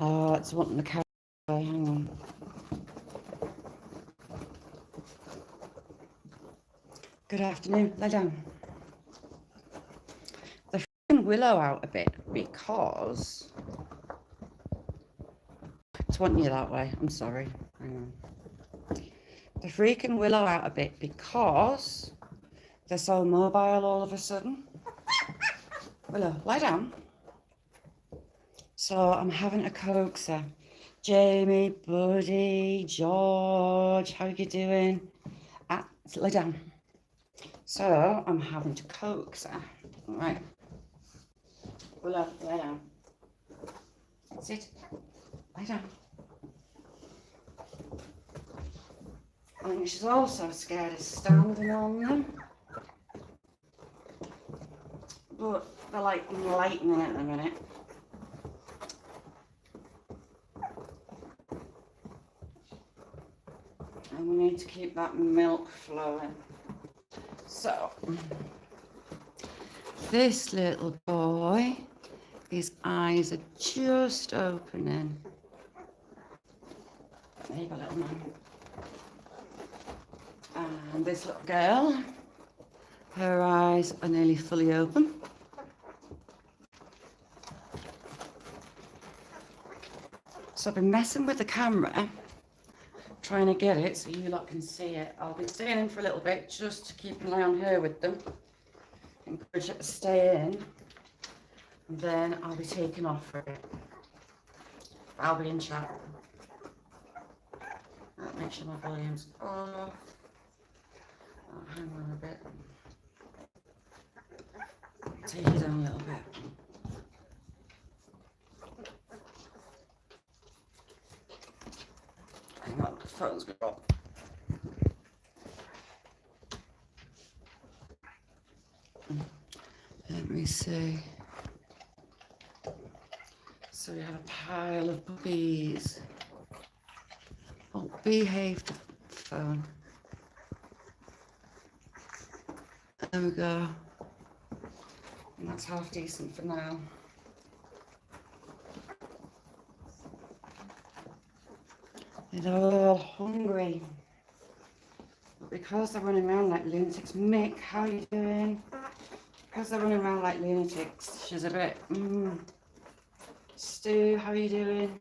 Oh, it's wanting the car. Hang on. Good afternoon. Lie down. The freaking willow out a bit because it's wanting you that way. I'm sorry. Hang on. The freaking willow out a bit because they're so mobile all of a sudden. Willow, lie down. So I'm having a coaxer. Jamie, Buddy, George, how you doing? Lie down. So I'm having to coax her. Right. Willow, lie down. Sit. Lie down. I think she's also scared of standing on them. But they're like enlightening at the minute. And we need to keep that milk flowing. So, this little boy, his eyes are just opening. There you go, little man. And this little girl, her eyes are nearly fully open. So I've been messing with the camera, trying to get it so you lot can see it. I'll be staying in for a little bit just to keep an eye on her with them. Encourage her to stay in. And then I'll be taking off for it. I'll be in chat. I'll make sure my volume's off. Oh, hang on a bit. Take it down a little bit. Hang on, the phone's going up. Let me see. So we have a pile of puppies. Oh, behave the phone. There we go. And that's half decent for now. They're all hungry. But because they're running around like lunatics, Mick, how are you doing? Because they're running around like lunatics, she's a bit, Stu, how are you doing?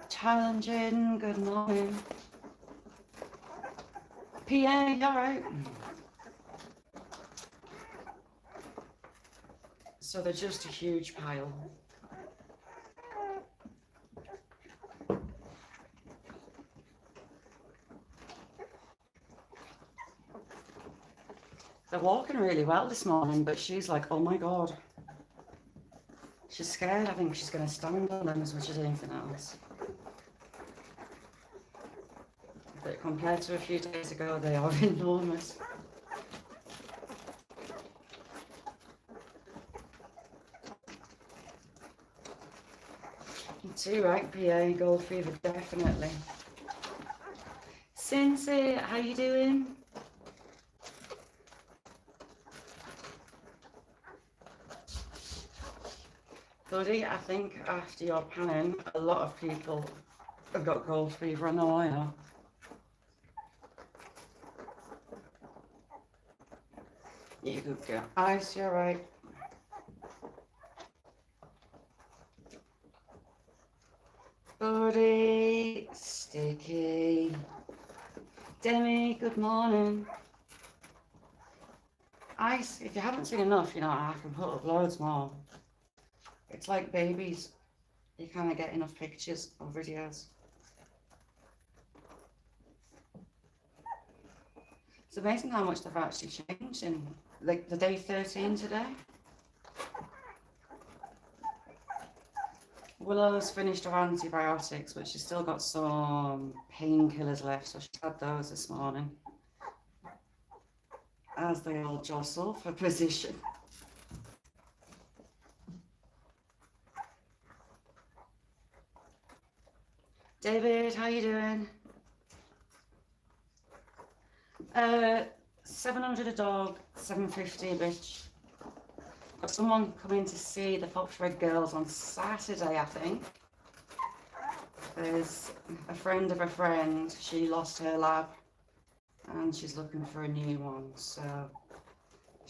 Challenging, good morning. PA, you alright? So they're just a huge pile. They're walking really well this morning, but she's like, oh my God. She's scared. I think she's going to stand on them as much as anything else. But compared to a few days ago, they are enormous. You too, right, PA? Gold fever, definitely. Cincy, how you doing? Buddy, I think after your panning, a lot of people have got gold fever. I know I are. You good girl. Ice, you're right. Buddy, Sticky. Demi, good morning. Ice, if you haven't seen enough, you know, I can put up loads more. It's like babies. You can't get enough pictures or videos. It's amazing how much they've actually changed in like the day 13 today. Willow's finished her antibiotics, but she's still got some painkillers left, so she's had those this morning. As they all jostle for position. David, how you doing? 700 a dog, 750 a bitch. Got someone coming to see the Foxred Girls on Saturday, I think. There's a friend of a friend. She lost her lab and she's looking for a new one. So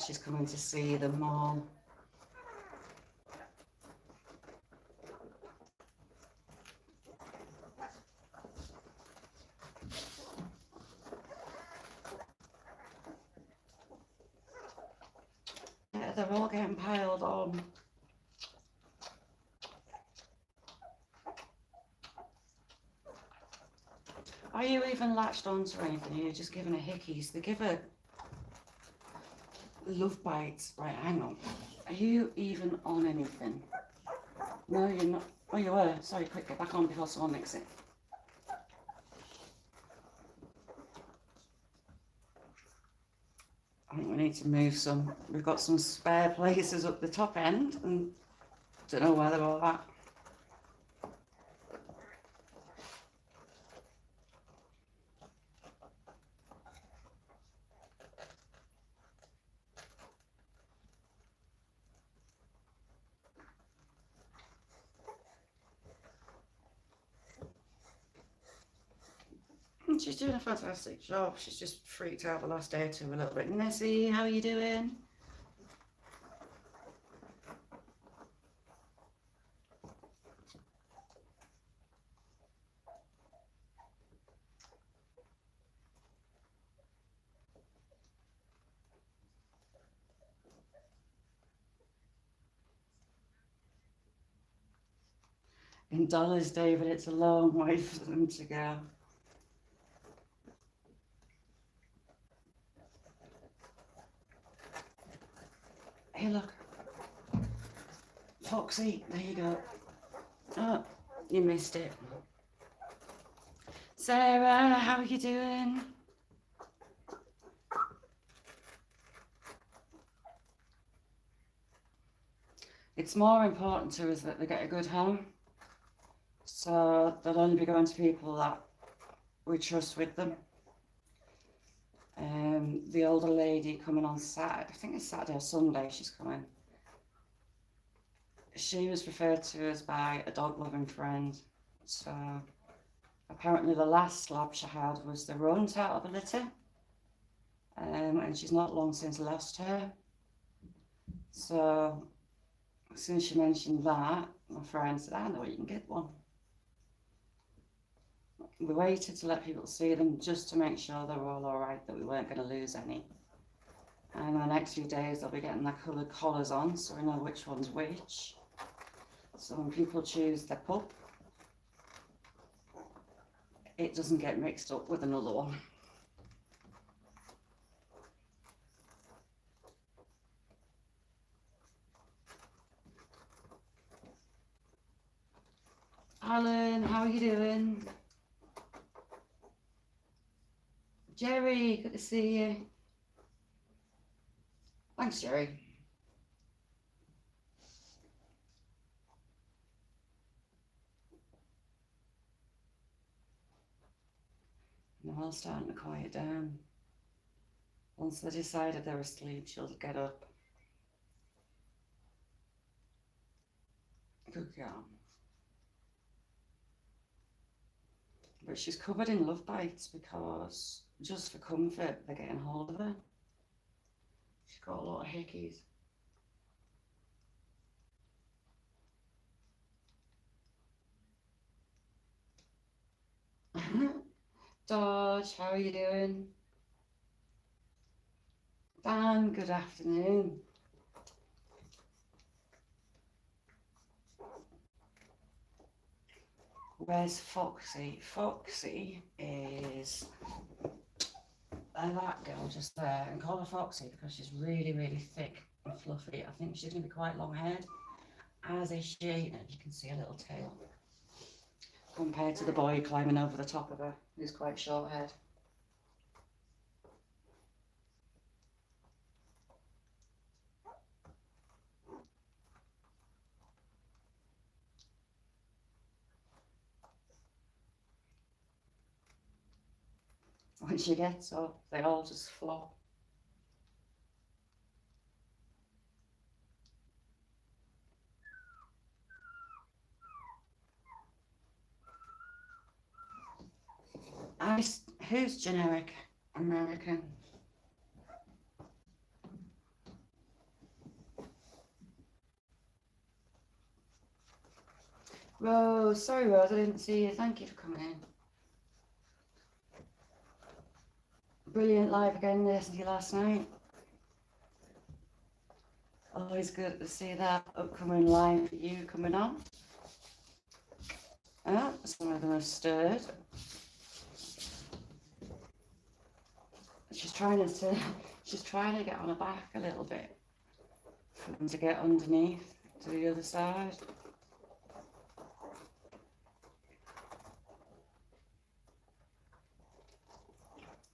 she's coming to see them all. Yeah, they're all getting piled on. Are you even latched onto anything? Are you just giving a hickeys? They give a love bites. Right, hang on. Are you even on anything? No, you're not. Oh, you were. Sorry, quick, get back on before someone nicks it. I think we need to move some. We've got some spare places up the top end and don't know where they're all at. She's doing a fantastic job. She's just freaked out the last day or two a little bit. Nessie, how are you doing? In dollars, David, it's a long way for them to go. Hey, look. Foxy, there you go. Oh, you missed it. Sarah, how are you doing? It's more important to us that they get a good home. So they'll only be going to people that we trust with them. The older lady coming on Saturday, I think it's Saturday or Sunday she's coming. She was referred to us by a dog loving friend. So apparently the last lab she had was the runt out of a litter. And she's not long since lost her. So as soon as she mentioned that, my friend said, I know you can get one. We waited to let people see them just to make sure they were all right, that we weren't going to lose any. And in the next few days, they'll be getting their coloured collars on, so we know which one's which. So when people choose their pup, it doesn't get mixed up with another one. Alan, how are you doing? Jerry, good to see you. Thanks, Jerry. They're all starting to quiet down. Once they decided they were asleep, she'll get up. Good girl. But she's covered in love bites because, just for comfort, they're getting hold of her. She's got a lot of hickeys. Dodge, how are you doing? Dan, good afternoon. Where's Foxy? Foxy is that girl just there, and call her Foxy because she's really, really thick and fluffy. I think she's going to be quite long-haired, as is she, and you can see a little tail compared to the boy climbing over the top of her, who's quite short-haired. When she gets up, they all just flop. who's generic American? Rose, sorry Rose, I didn't see you. Thank you for coming in. Brilliant live again, listened to you last night. Always good to see that upcoming live for you coming on. Oh, some of them have stirred. She's trying to get on her back a little bit for them to get underneath to the other side.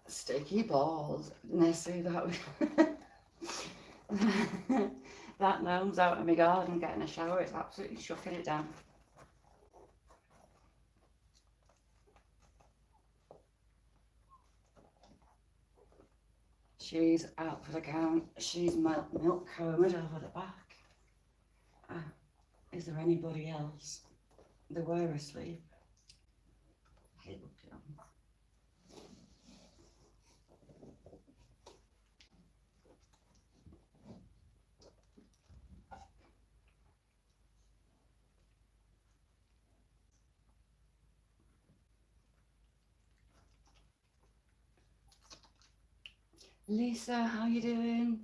Sticky balls. Nessie, that that gnome's out in my garden getting a shower. It's absolutely shucking it down. She's out for the count. She's milk combed over the back. Is there anybody else? They were asleep. Hey, look at them. Lisa, how you doing?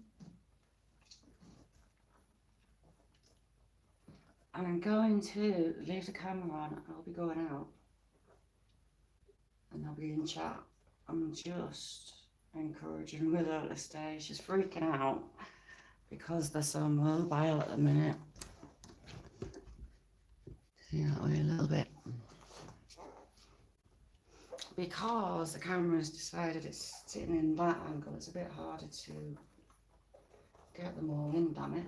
I'm going to leave the camera on. I'll be going out. And I'll be in chat. I'm just encouraging Willow to stay. She's freaking out because they're so mobile at the minute. See that way a little bit. Because the camera's decided it's sitting in that angle, it's a bit harder to get them all in, damn it.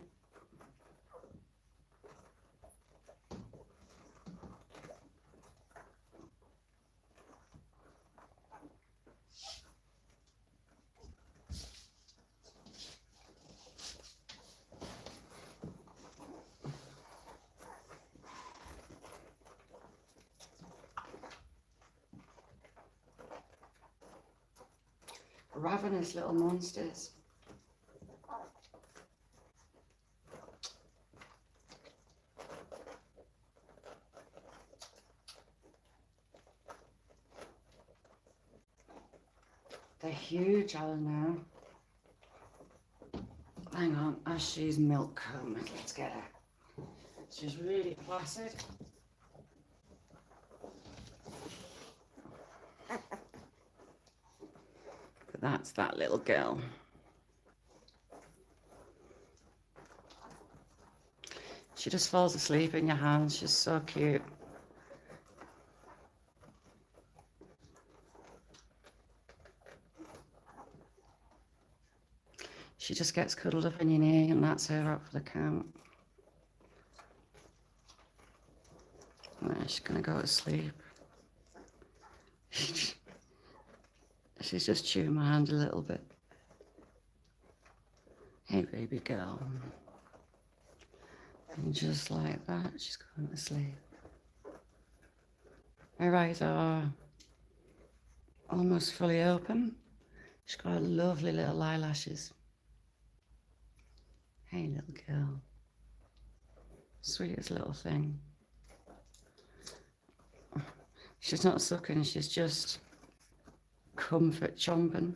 Ravenous little monsters. They're huge, I know. Hang on, as she's milk combed, let's get her. She's really placid. But that's that little girl. She just falls asleep in your hands. She's so cute. She just gets cuddled up in your knee and that's her up for the count. She's gonna go to sleep. She's just chewing my hand a little bit. Hey, baby girl. And just like that, she's going to sleep. Her eyes are almost fully open. She's got lovely little eyelashes. Hey, little girl. Sweetest little thing. She's not sucking, she's just comfort chomping.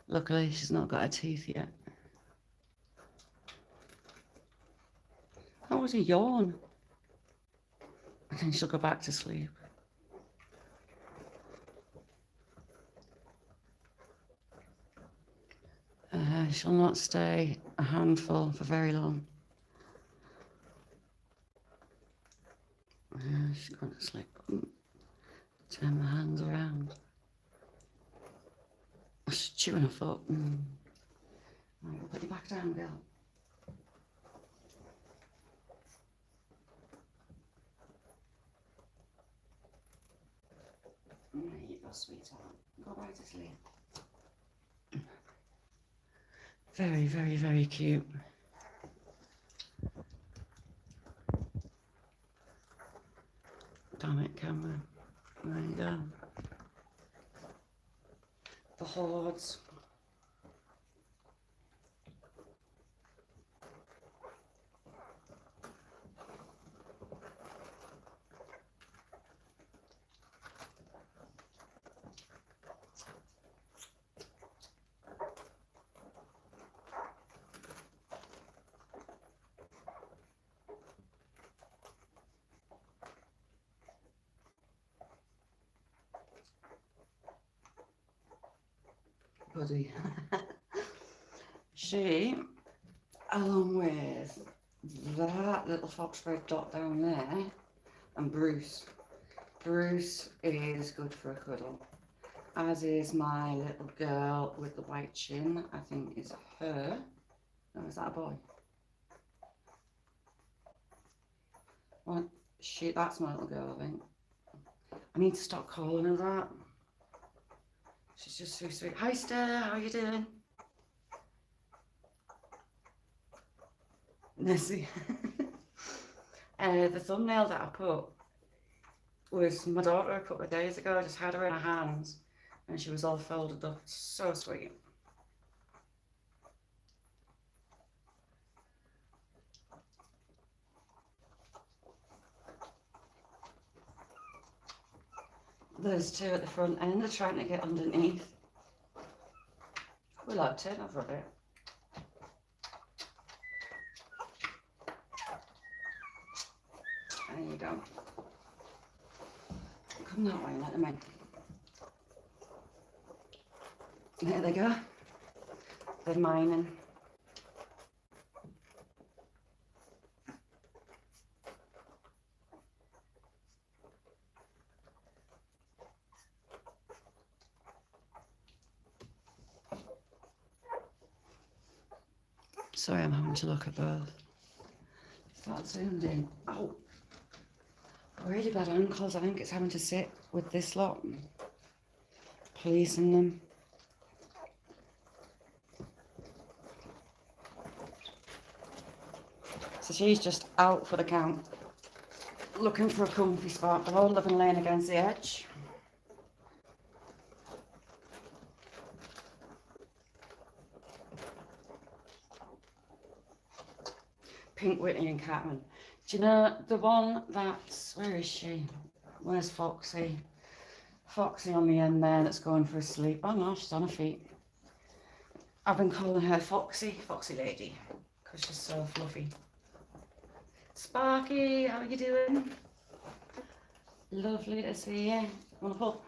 Luckily, she's not got her teeth yet. That was a yawn. And then she'll go back to sleep. She'll not stay a handful for very long. She's going to sleep. Turn my hands around. She's chewing her foot. Right, put you back down, girl. There you go, sweetheart. Go back to sleep. Very, very, very cute. Damn it, camera. There you go. the hordes. Buddy. She, along with that little fox red dot down there, and Bruce. Bruce is good for a cuddle, as is my little girl with the white chin. I think is her. Oh, is that a boy? What? That's my little girl, I think. I need to stop calling her that. She's just so sweet. Hi, Stella, how are you doing? Nessie. The thumbnail that I put was my daughter a couple of days ago. I just had her in her hands and she was all folded up. So sweet. There's two at the front end. They're trying to get underneath. We like turn over a bit. There you go. Come that way, let them in. There they go. They're mining. Sorry, I'm having to look at both. Start zoomed in. Oh, really bad ankles. I think it's having to sit with this lot, policing them. So she's just out for the count, looking for a comfy spot. They're all living laying against the edge. Pink, Whitney and Catman. Do you know the one that's, where is she? Where's Foxy? Foxy on the end there that's going for a sleep. Oh no, she's on her feet. I've been calling her Foxy, Foxy Lady, because she's so fluffy. Sparky, how are you doing? Lovely to see you. Want a pup?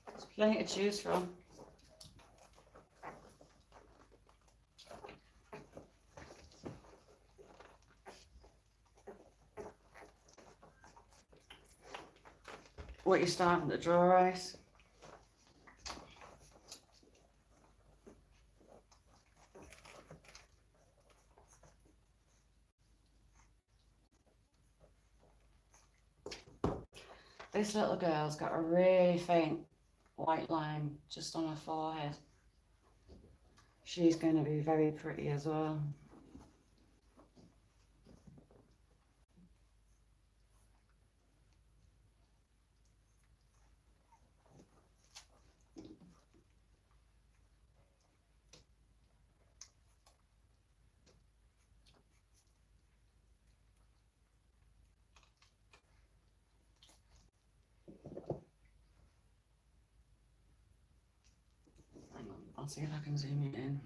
There's plenty to choose from. What, you're starting to draw ice? This little girl's got a really faint white line just on her forehead. She's going to be very pretty as well. Hang on, I'll see if I can zoom it in.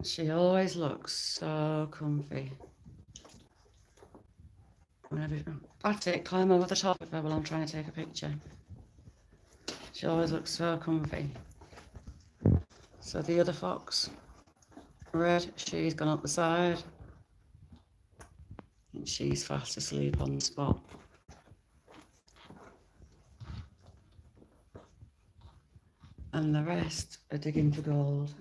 She always looks so comfy. That's it, climb over the top of her while I'm trying to take a picture. She always looks so comfy. So the other fox, Red, she's gone up the side. And she's fast asleep on the spot. And the rest are digging for gold.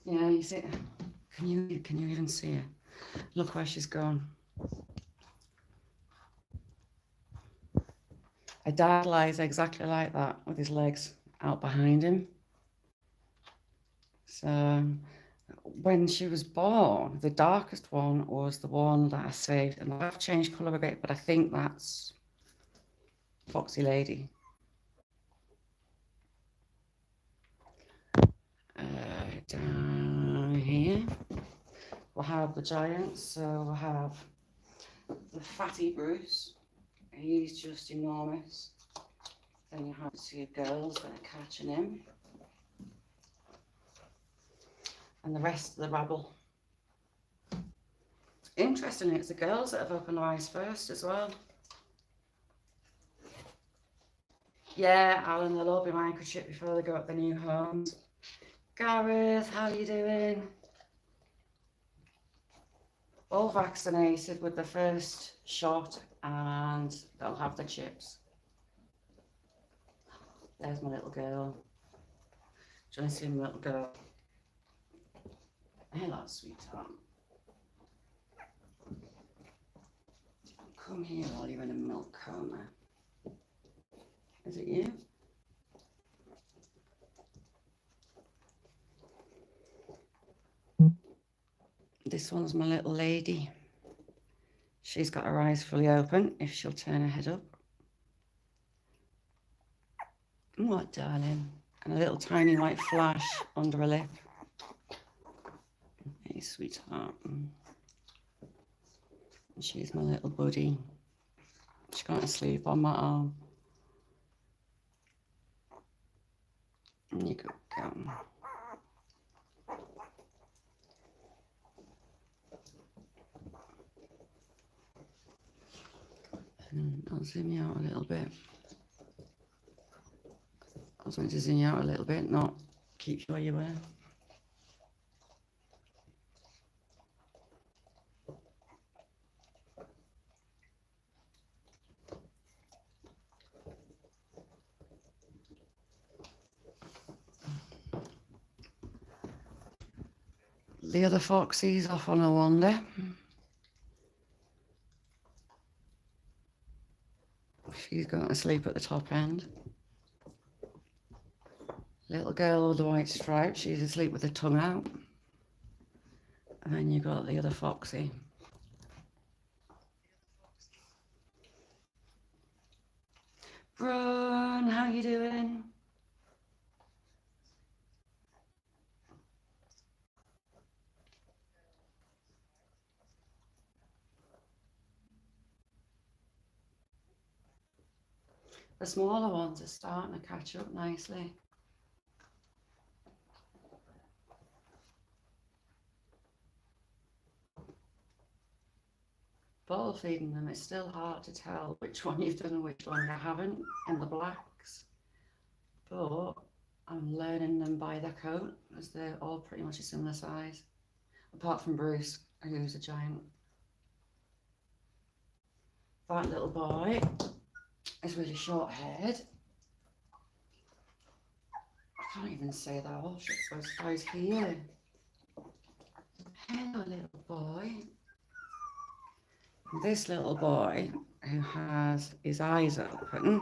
Yeah, you see, can you even see her? Look where she's gone. A dad lies exactly like that with his legs out behind him. So when she was born, the darkest one was the one that I saved, and I've changed colour a bit, but I think that's Foxy Lady. Down here we'll have the giants. So we'll have the fatty Bruce. He's just enormous. Then you have two girls that are catching him. And the rest of the rabble. Interestingly, it's the girls that have opened their eyes first as well. Yeah, Alan, they'll all be microchipped before they go up their new homes. Gareth, how are you doing? All vaccinated with the first shot, and they'll have the chips. There's my little girl. Do you want to see my little girl? Hello, sweetheart. Come here while you're in a milk coma. Is it you? This one's my little lady. She's got her eyes fully open if she'll turn her head up. What, darling? And a little tiny white flash under her lip. Hey, sweetheart. And she's my little buddy. She's going to sleep on my arm. And you go. And I'll zoom you out a little bit. I was going to zoom you out a little bit, not keep you where you were. The other foxy's off on a wander. She's going to sleep at the top end. Little girl with the white stripe, she's asleep with her tongue out. And then you've got the other foxy. Brun, how you doing? The smaller ones are starting to catch up nicely. Bottle feeding them, it's still hard to tell which one you've done and which one you haven't in the blacks. But I'm learning them by their coat, as they're all pretty much a similar size. Apart from Bruce, who's a giant. That little boy is really short haired. I can't even say that. All those guys here. Hello, little boy. This little boy, who has his eyes open,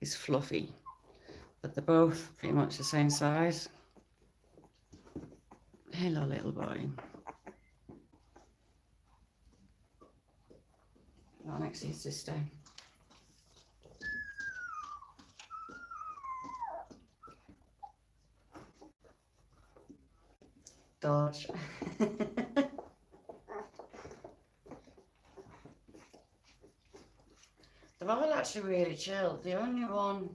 is Fluffy, but they're both pretty much the same size. Hello, little boy. Right next to your sister. Dodge. They're all actually really chilled. The only one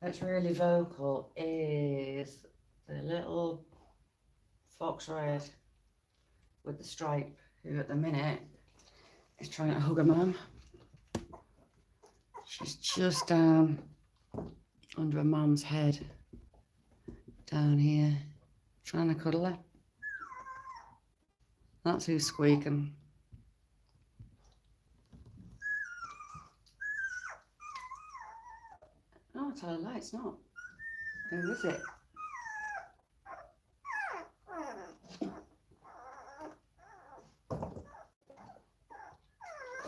that's really vocal is the little fox red with the stripe, who at the minute is trying to hug her mum. She's just down under her mum's head, down here, trying to cuddle her. That's who's squeaking. Oh, tell a lie, it's not. Who is it?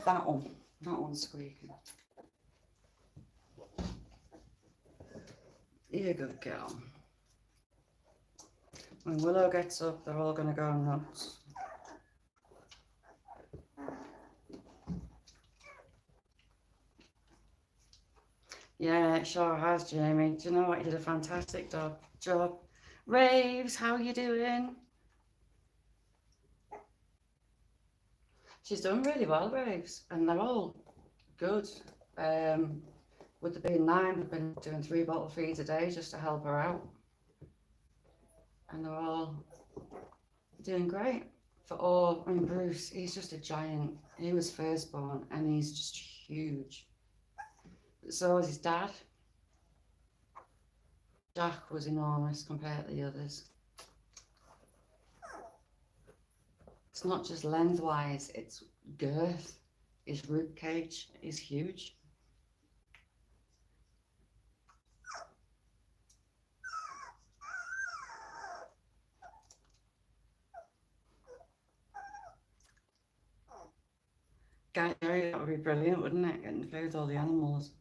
That one. That one's squeaking. You're a good girl. When Willow gets up, they're all going to go nuts. Yeah, it sure has, Jamie. Do you know what? You did a fantastic job. Raves, how are you doing? She's done really well, Raves, and they're all good. With there being 9, we've been doing 3 bottle feeds a day just to help her out. And they're all doing great. I mean, Bruce, he's just a giant. He was firstborn and he's just huge. So was his dad. Jack was enormous compared to the others. It's not just lengthwise, it's girth. His rib cage is huge. Gary, that would be brilliant, wouldn't it? Getting to play with all the animals.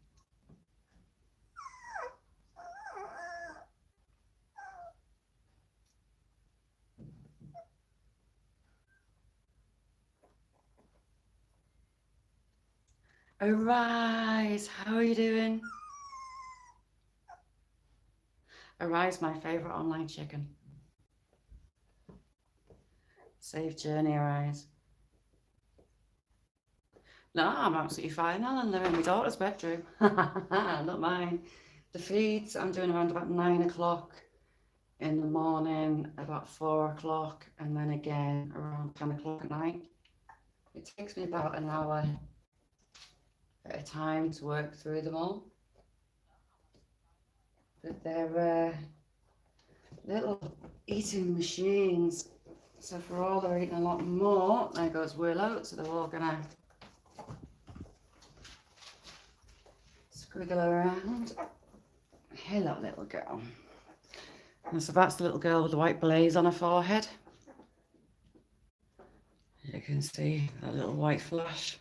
Arise, how are you doing? Arise, my favourite online chicken. Safe journey, Arise. No, I'm absolutely fine, Alan. They're in my daughter's bedroom. Not mine. The feeds I'm doing around about 9 o'clock in the morning, about 4 o'clock, and then again around 10 o'clock at night. It takes me about an hour at a time to work through them all. But they're little eating machines. So for all they're eating a lot more, there goes Willow, so they're all gonna squiggle around. Hello, little girl. And so that's the little girl with the white blaze on her forehead. You can see that little white flash.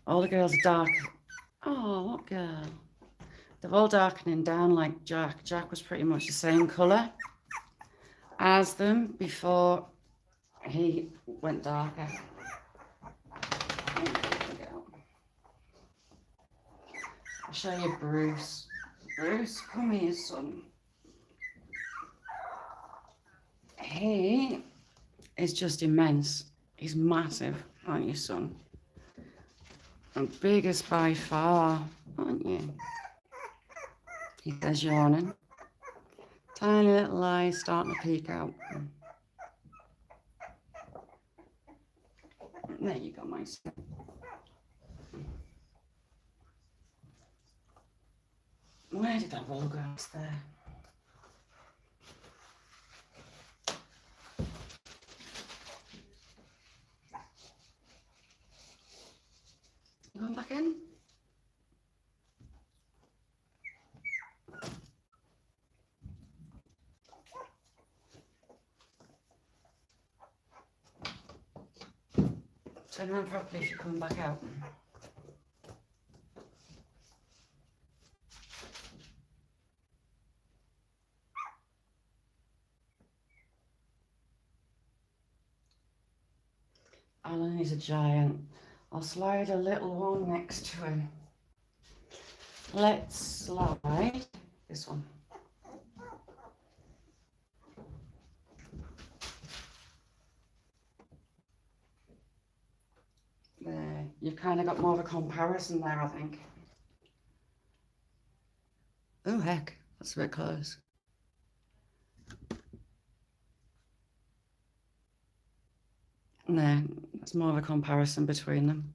All the girls are dark. Oh, what girl? They're all darkening down like Jack. Jack was pretty much the same colour as them before he went darker. I'll show you Bruce. Bruce, come here, son. He is just immense. He's massive, aren't you, son? And biggest by far, aren't you? He says, yawning. Tiny little eyes starting to peek out. There you go, my son. Where did that ball go? It's there. Going back in? Turn around properly if you're coming back out. Alan is a giant. I'll slide a little one next to him. Let's slide this one. There, you've kind of got more of a comparison there, I think. Oh, heck, that's a bit close. No, that's more of a comparison between them.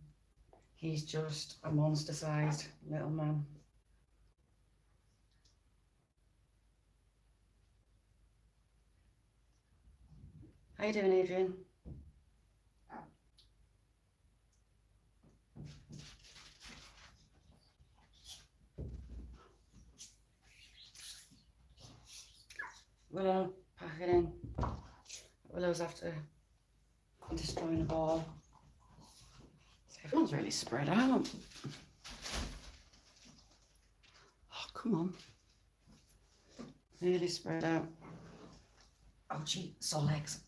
He's just a monster-sized little man. How you doing, Adrian? Willow, pack it in. Willow's after destroying a ball. So everyone's really spread out. Oh, Come on. Nearly spread out. Oh, gee, sore legs.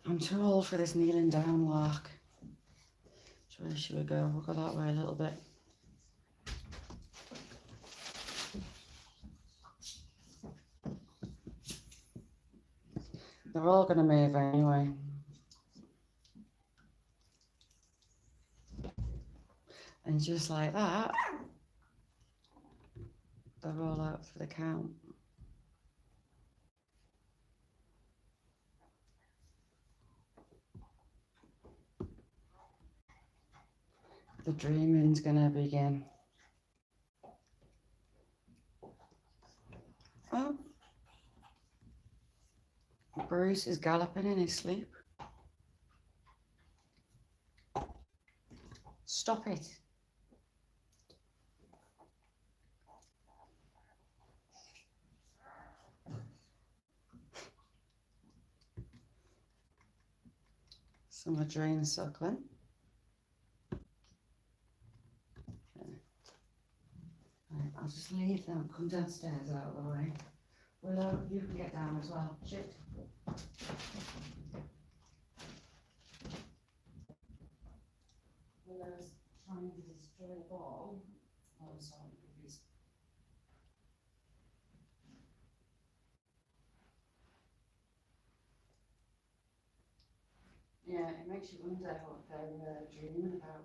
I'm too old for this kneeling down lark. Which way should we go? We'll go that way a little bit. They're all going to move anyway. And just like that, they're all out for the count. The dreaming's going to begin. Oh, Bruce is galloping in his sleep. Stop it. Some Adrian suckling. Right, I'll just leave them, come downstairs out of the way. Willow, you can get down as well. Shit. Willow's trying to destroy the ball. Oh, sorry, please. Yeah, it makes you wonder what they're dreaming about.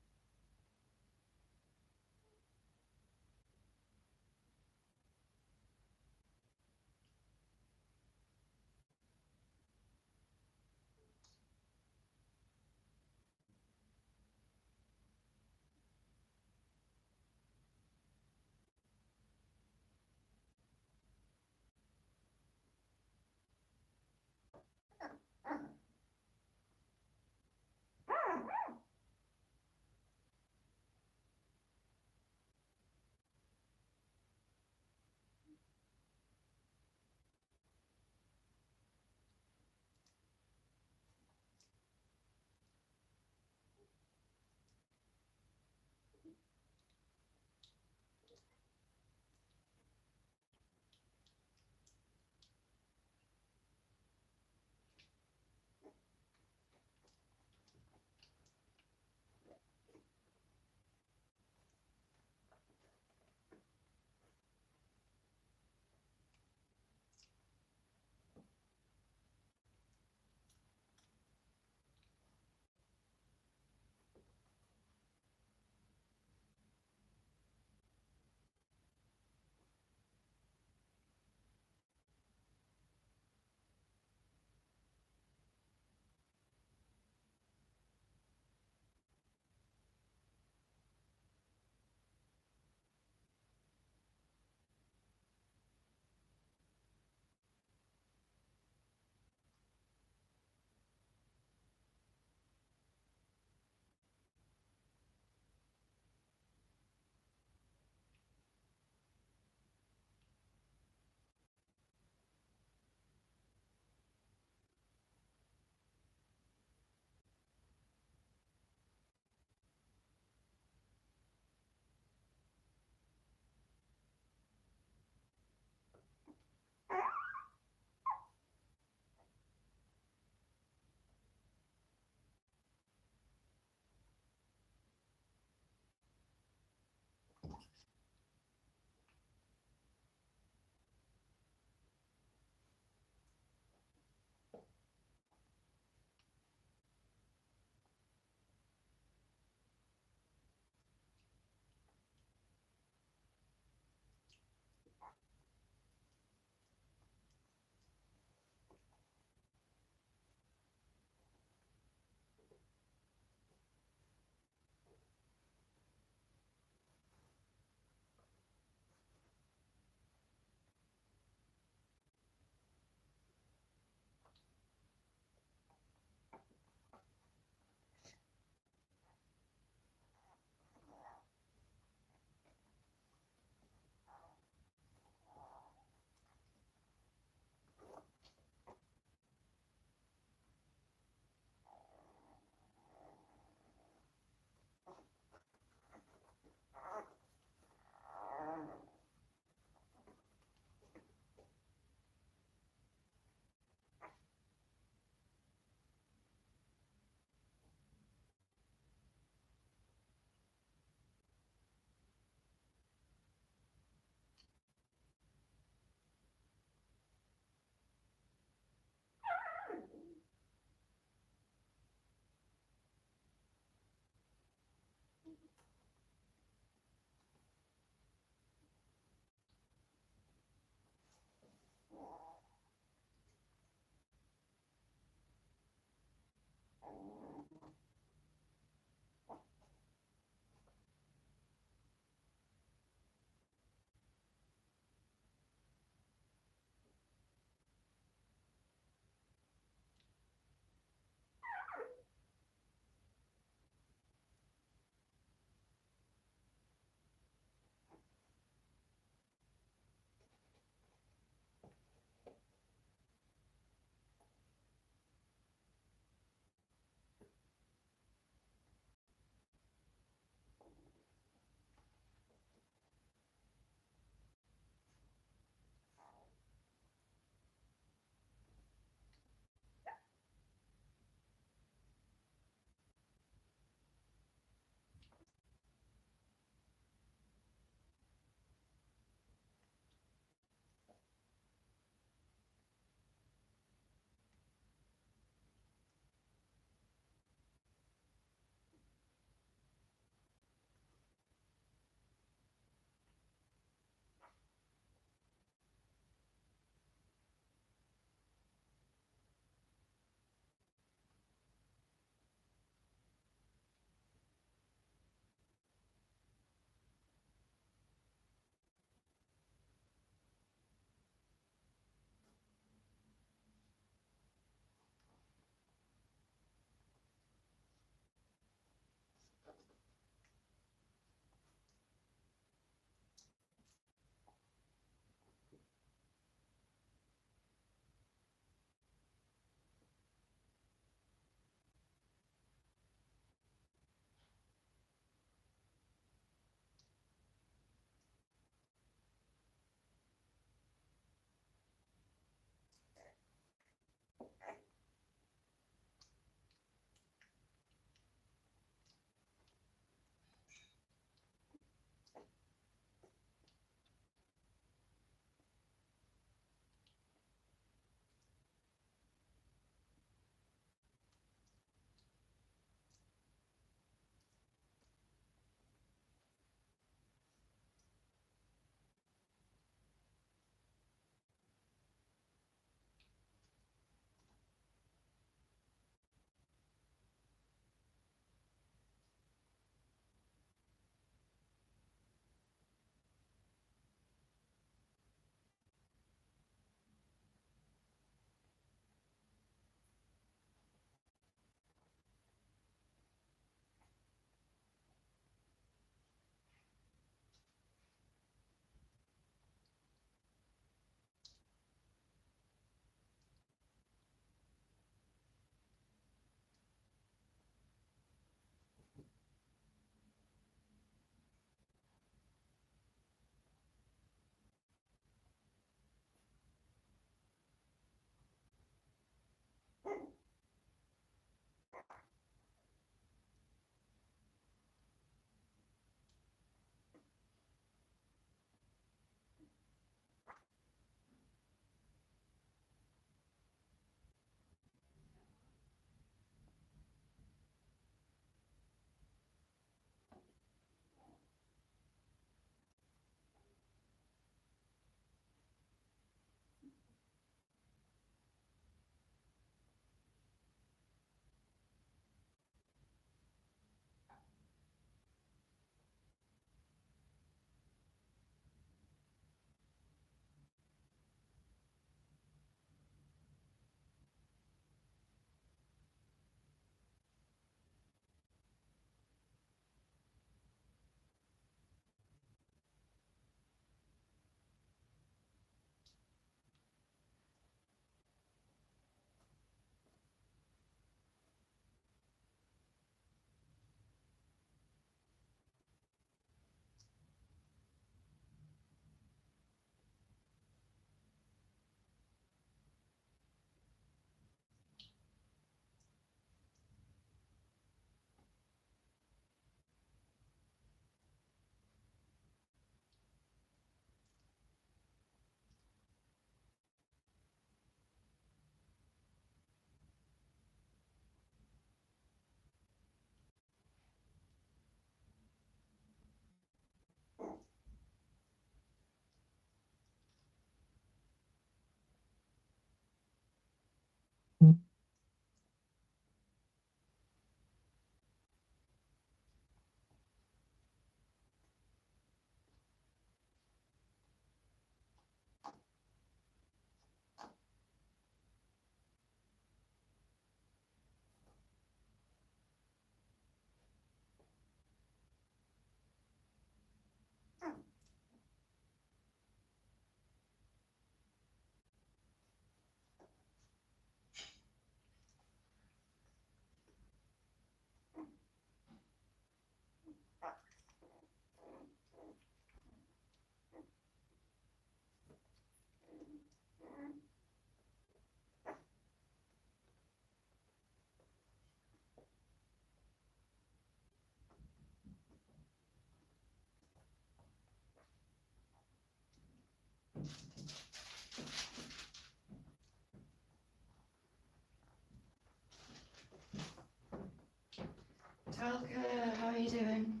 Talca, how are you doing?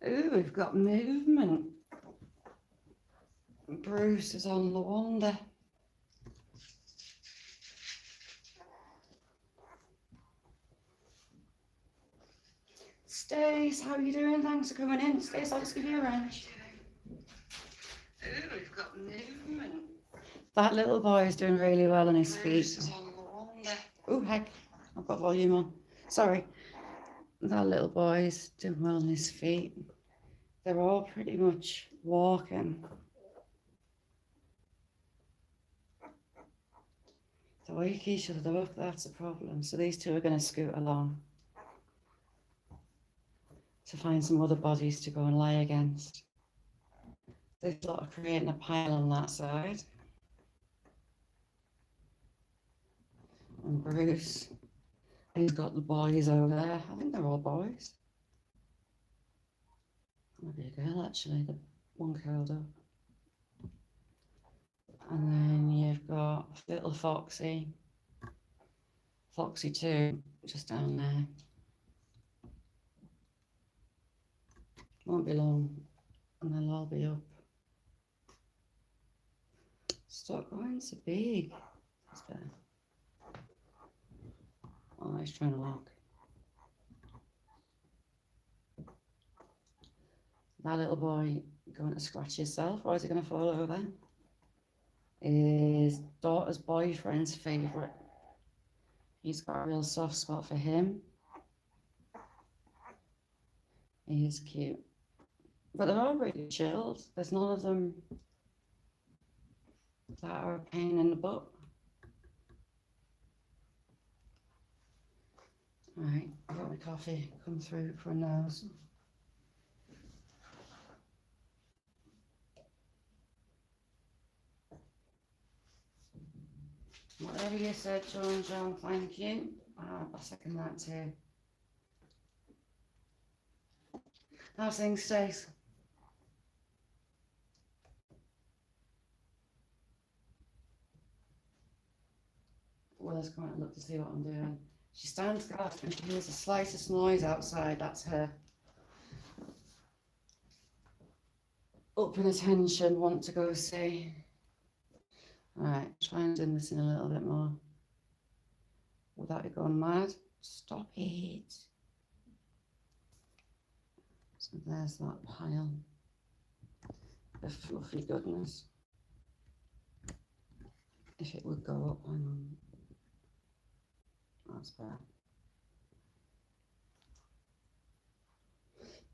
Ooh, we've got movement. Bruce is on the wander. Stace, how are you doing? Thanks for coming in. Stace, I'll just give you a wrench. Ooh, we've got movement. That little boy is doing really well on his feet. Oh, heck, I've got volume on. Sorry. That little boy is doing well on his feet. They're all pretty much walking. The wake each other up, that's a problem. So these two are going to scoot along to find some other bodies to go and lie against. They're sort of creating a pile on that side. And Bruce, he's got the boys over there. I think they're all boys. Might be a girl actually, the one curled up. And then you've got little Foxy. Foxy 2, just down there. Won't be long, and they'll all be up. Stop going so big. That's better. Oh, he's trying to lock. That little boy going to scratch himself, or is he going to fall over? His daughter's boyfriend's favourite. He's got a real soft spot for him. He is cute. But they're all really chilled. There's none of them that are a pain in the butt. Right, I've got my coffee come through for a nose. Whatever you said, John, thank you. I'll second that too. How's things, Stace? Willow's coming to look to see what I'm doing. She stands guard and she hears the slightest noise outside. That's her up in attention, want to go see. Alright, try and do this in a little bit more without it going mad. Stop it. So there's that pile of fluffy goodness. If it would go up, hang on. That's better.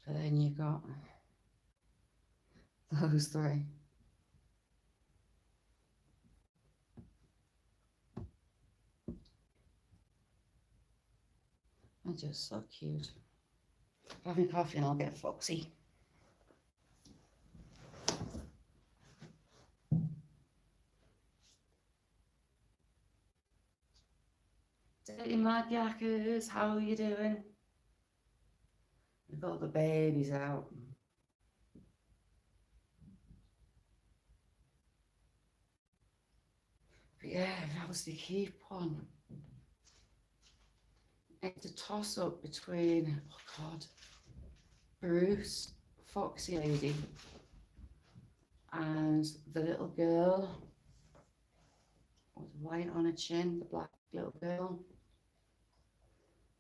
So then you got those three. They're just so cute. Having coffee and I'll get Foxy. Dirty Mad Yackers, how are you doing? We've got the babies out. But yeah, that was the key one. It's a toss up between, oh God, Bruce, Foxy lady, and the little girl with white on her chin, the black little girl,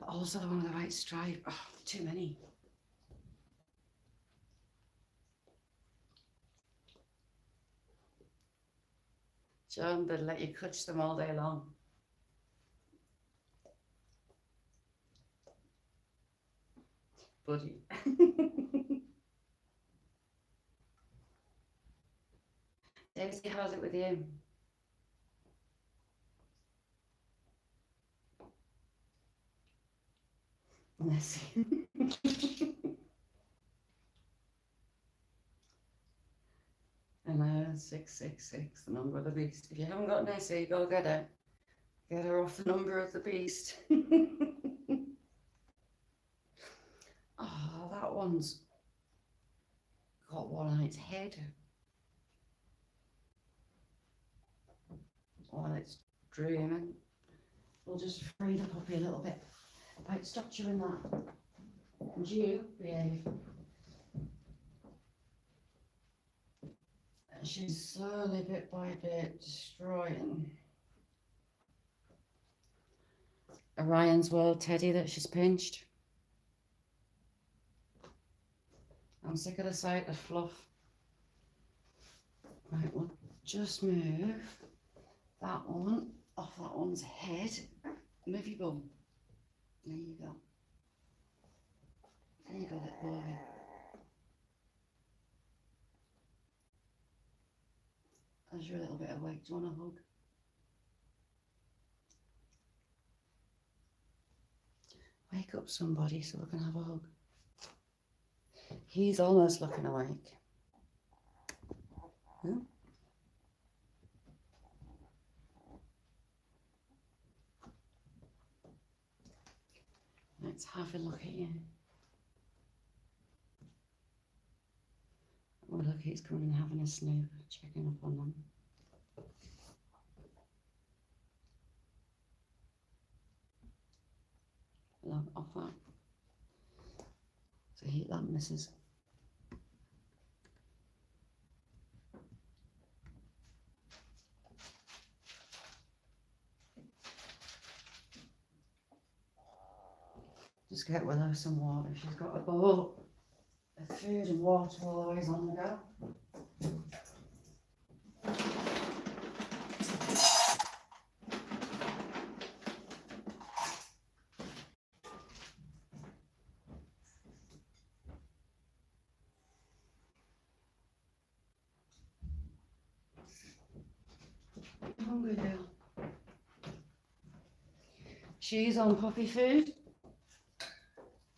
but also the one with the white stripe. Oh, too many. John, they'd let you catch them all day long. Buddy. Daisy, how's it with you? Nessie. And 666, the number of the beast. If you haven't got Nessie, go get her. Get her off the number of the beast. Oh, that one's got one on its head while it's dreaming. We'll just free the puppy a little bit. Right, stop doing that. And you behave. And she's slowly, bit by bit, destroying Orion's World teddy that she's pinched. I'm sick of the sight of fluff. Right, we'll just move that one off that one's head. Move your bum. There you go. There you go, that boy. As you're a little bit awake, do you want a hug? Wake up somebody so we can have a hug. He's almost looking awake. Hmm? Let's have a look at you. Oh, look, he's coming and having a snoop, checking up on them. Look, off that. So heat lamp misses. Just get Willow some water. She's got a bowl of food and water always on the go. Hungry girl. She's on puppy food,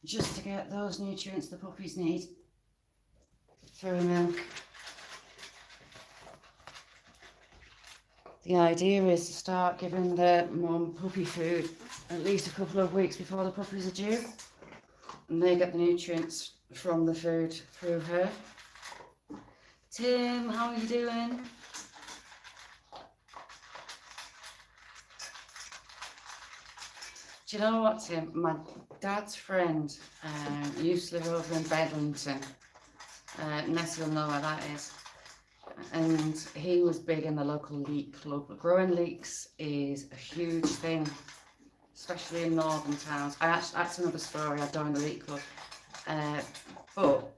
just to get those nutrients the puppies need through milk. The idea is to start giving the mum puppy food at least a couple of weeks before the puppies are due, and they get the nutrients from the food through her. Tim, how are you doing? Do you know what, Tim? My dad's friend used to live over in Bedlington. Nessie will know where that is. And he was big in the local leek club. Growing leeks is a huge thing, especially in northern towns. That's another story. I joined the leek club. But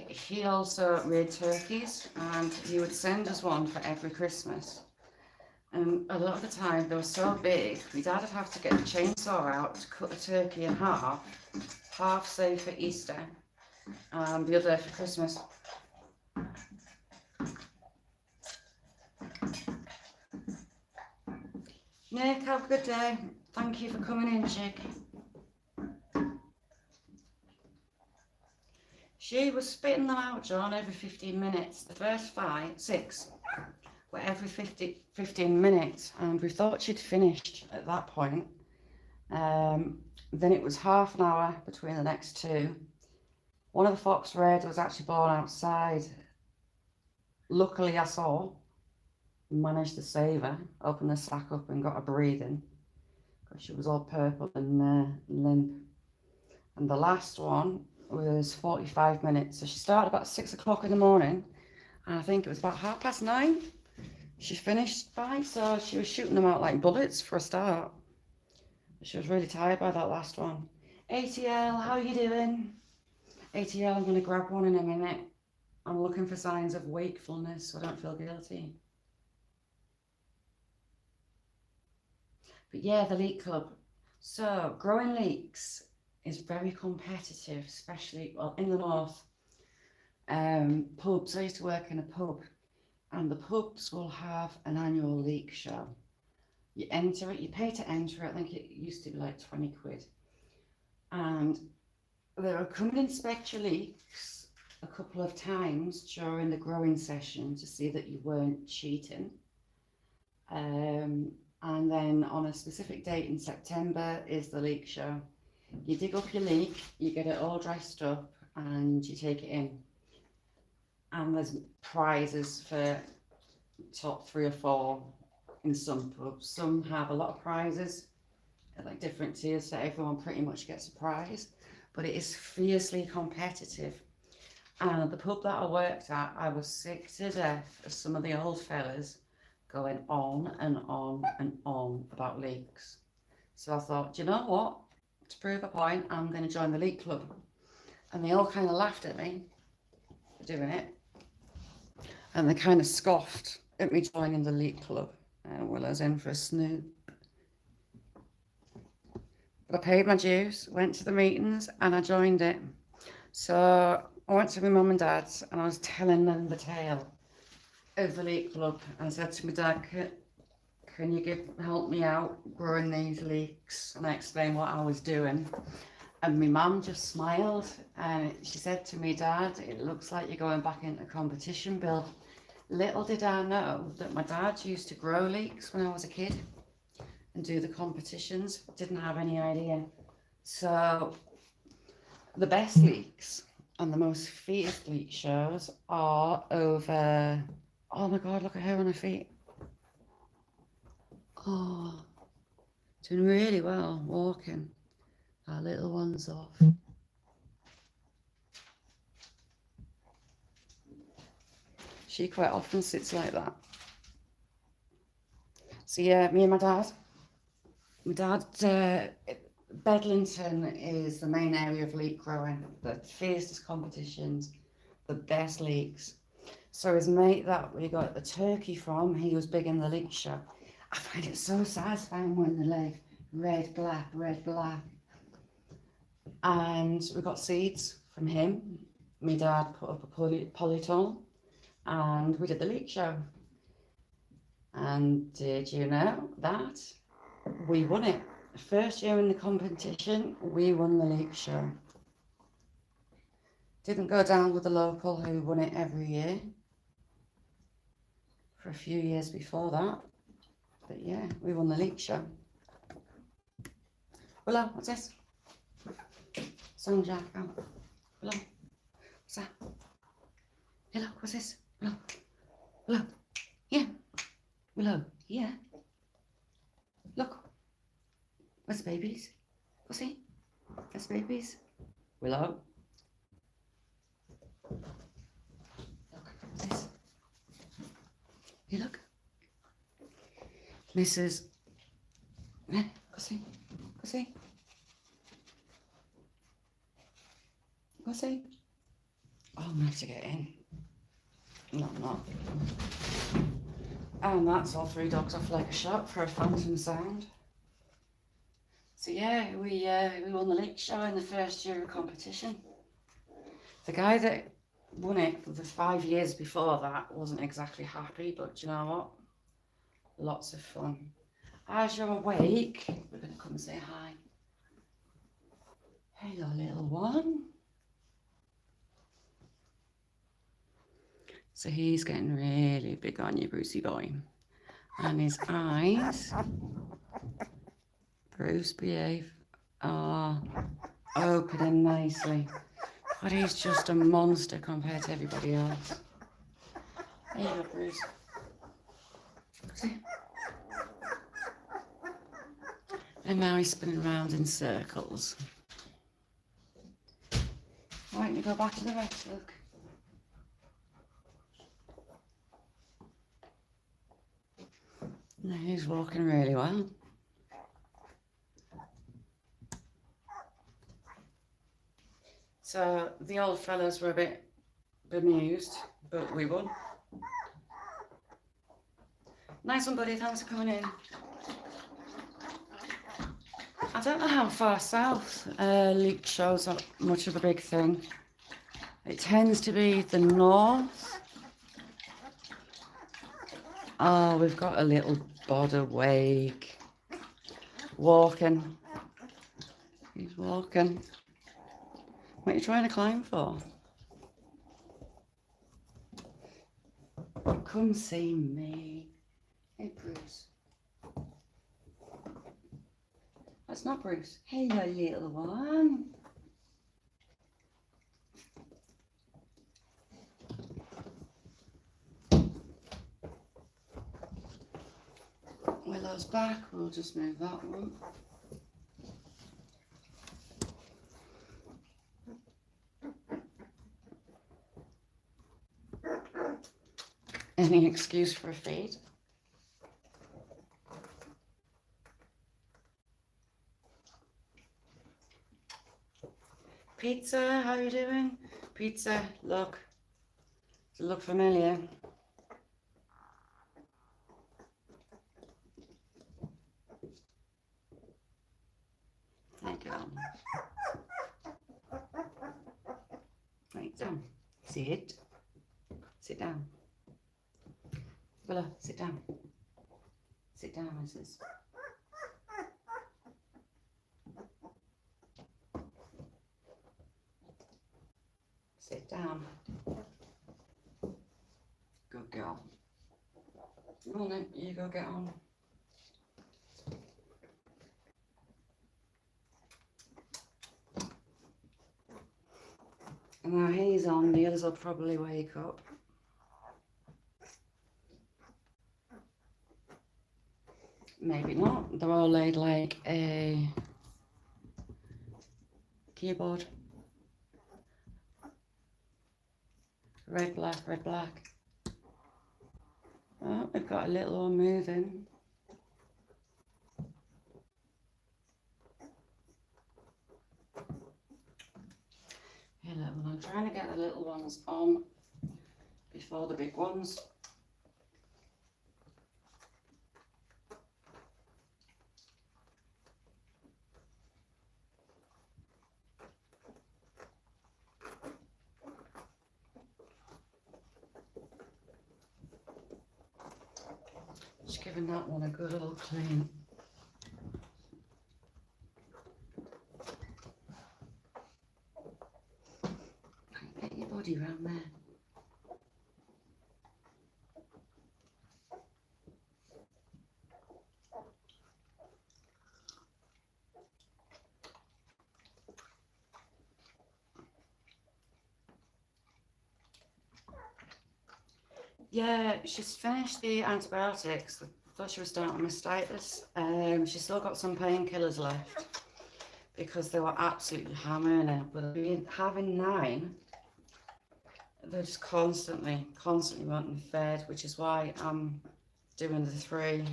he also reared turkeys, and he would send us one for every Christmas. And a lot of the time they were so big, my dad would have to get the chainsaw out to cut the turkey in half say for Easter and the other for Christmas. Nick, have a good day. Thank you for coming in, chick. She was spitting them out, John, every 15 minutes. The first 6 were every 15 minutes, and we thought she'd finished at that point. Then it was half an hour between the next two. One of the fox red was actually born outside. Luckily, I managed to save her, opened the sack up and got her breathing, because she was all purple and limp. And the last one was 45 minutes. So she started about 6 o'clock in the morning, and I think it was about 9:30. She finished by, so she was shooting them out like bullets for a start. She was really tired by that last one. ATL, how are you doing? ATL, I'm going to grab one in a minute. I'm looking for signs of wakefulness so I don't feel guilty. But yeah, the leek club. So growing leeks is very competitive, especially in the north. Pubs, I used to work in a pub, and the pubs will have an annual leek show. You enter it, you pay to enter it. I think it used to be like 20 quid. And they will come and inspect your leeks a couple of times during the growing session to see that you weren't cheating. And then on a specific date in September is the leek show. You dig up your leek, you get it all dressed up, and you take it in. And there's prizes for top 3 or 4 in some pubs. Some have a lot of prizes, at like different tiers, so everyone pretty much gets a prize. But it is fiercely competitive. And the pub that I worked at, I was sick to death of some of the old fellas going on and on and on about leeks. So I thought, do you know what? To prove a point, I'm going to join the leek club. And they all kind of laughed at me for doing it. And they kind of scoffed at me joining the leek club. Willow's in for a snoop. But I paid my dues, went to the meetings, and I joined it. So I went to my mum and dad's, and I was telling them the tale of the leek club. And I said to my dad, can you help me out growing these leeks? And I explained what I was doing. And my mum just smiled, and she said to me, Dad, it looks like you're going back into competition, Bill. Little did I know that my dad used to grow leeks when I was a kid and do the competitions. Didn't have any idea. So the best leeks and the most fierce leek shows are over, oh my God, look at her on her feet. Oh, doing really well walking. Our little one's off. She quite often sits like that. So yeah, me and my dad, Bedlington is the main area of leek growing, the fiercest competitions, the best leeks. So his mate that we got the turkey from, he was big in the leek show. I find it so satisfying when they're like red, black, red, black. And we got seeds from him. My dad put up a polytunnel and we did the leek show. And did you know that we won it? First year in the competition, we won the leek show. Didn't go down with the local who won it every year for a few years before that. But yeah, we won the leek show. Willow, what's this? Song Jack. Oh, Willow, what's that? Willow, what's this? Willow, Willow, yeah. Willow, yeah. Look. Where's the babies? Pussy? Where's the babies? Willow. Look, what's this? You look. Mrs. Pussy? Pussy? Pussy? Oh, I'm gonna have to get in. No, I'm not. And that's all 3 dogs off like a shot for a phantom sound. So yeah, we won the leek show in the first year of competition. The guy that won it for the 5 years before that wasn't exactly happy, but you know what? Lots of fun. As you're awake, we're going to come and say hi. Hello, little one. So he's getting really big on you, Brucey boy. And his eyes, Bruce, behave, are opening nicely. But he's just a monster compared to everybody else. There you go, Bruce. See? And now he's spinning around in circles. Why don't you go back to the rest, look? No, he's walking really well. So the old fellas were a bit bemused, but we won. Nice one, buddy. Thanks for coming in. I don't know how far south leek shows are much of a big thing. It tends to be the north. Oh, we've got a little bod awake. Walking. He's walking. What are you trying to climb for? Come see me. Hey, Bruce. That's not Bruce. Hello, little one. Willow's back. We'll just move that one. Any excuse for a feed. Pizza, how you doing? Pizza, look. Does it look familiar? Thank you. Right down. Sit. Sit down. Bella, sit down. Sit down, Mrs. Sit down. Good girl. Come on then, you go get on. And now he's on, the others will probably wake up. Maybe not. They're all laid like a keyboard. Red, black, red, black. Oh, we've got a little one moving. Here, little one. I'm trying to get the little ones on before the big ones. Just giving that one a good old clean. Get your body around there. Yeah, she's finished the antibiotics. I thought she was starting mastitis. She's still got some painkillers left because they were absolutely hammering her. But having 9, they're just constantly wanting fed, which is why I'm doing the 3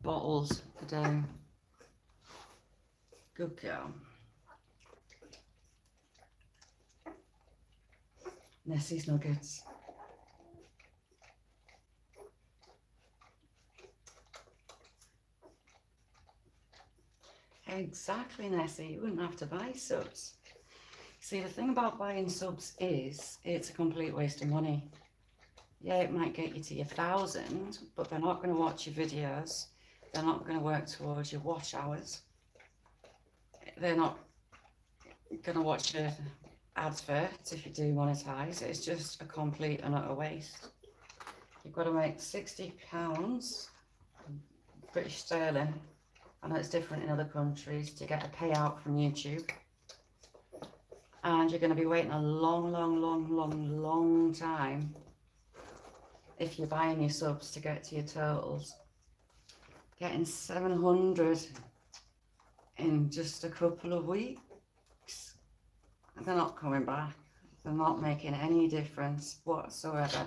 bottles a day. Good girl. Nessie's nuggets. Exactly, Nessie. You wouldn't have to buy subs. See, the thing about buying subs is it's a complete waste of money. Yeah, it might get you to your 1,000, but they're not going to watch your videos. They're not going to work towards your watch hours. They're not going to watch your adverts if you do monetize. It's just a complete and utter waste. You've got to make £60 British sterling. I know it's different in other countries to get a payout from YouTube. And you're going to be waiting a long time if you're buying your subs to get to your totals. Getting 700 in just a couple of weeks. They're not coming back. They're not making any difference whatsoever.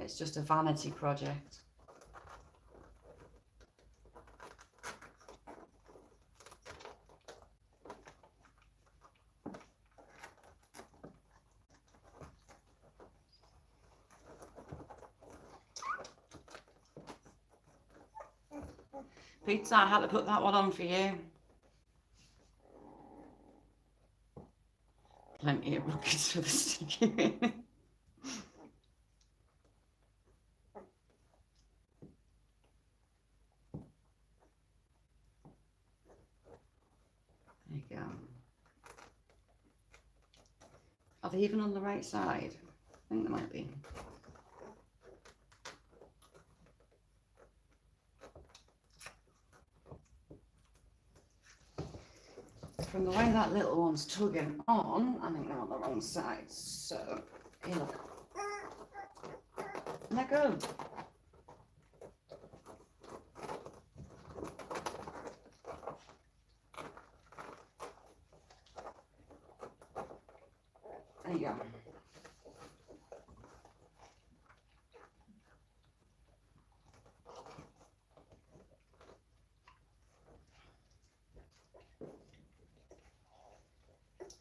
It's just a vanity project. Pizza, I had to put that one on for you. Plenty of buckets for the sticky. There you go. Are they even on the right side? I think they might be. From the way that little one's tugging on, I think they're on the wrong side. So, here, look. Let go. There you go.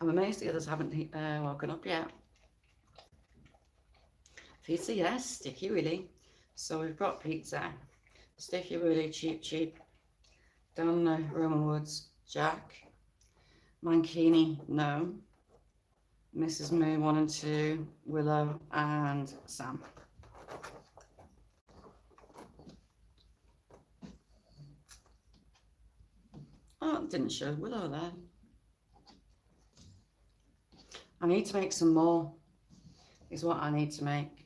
I'm amazed the others haven't woken up yet. Pizza, yes. Sticky Willy. So we've got pizza. Sticky Willy, Cheap Cheap. Donna, Roman Woods, Jack. Mankini, no. Mrs. Moo, 1 and 2. Willow and Sam. Oh, it didn't show Willow there. I need to make some more, is what I need to make.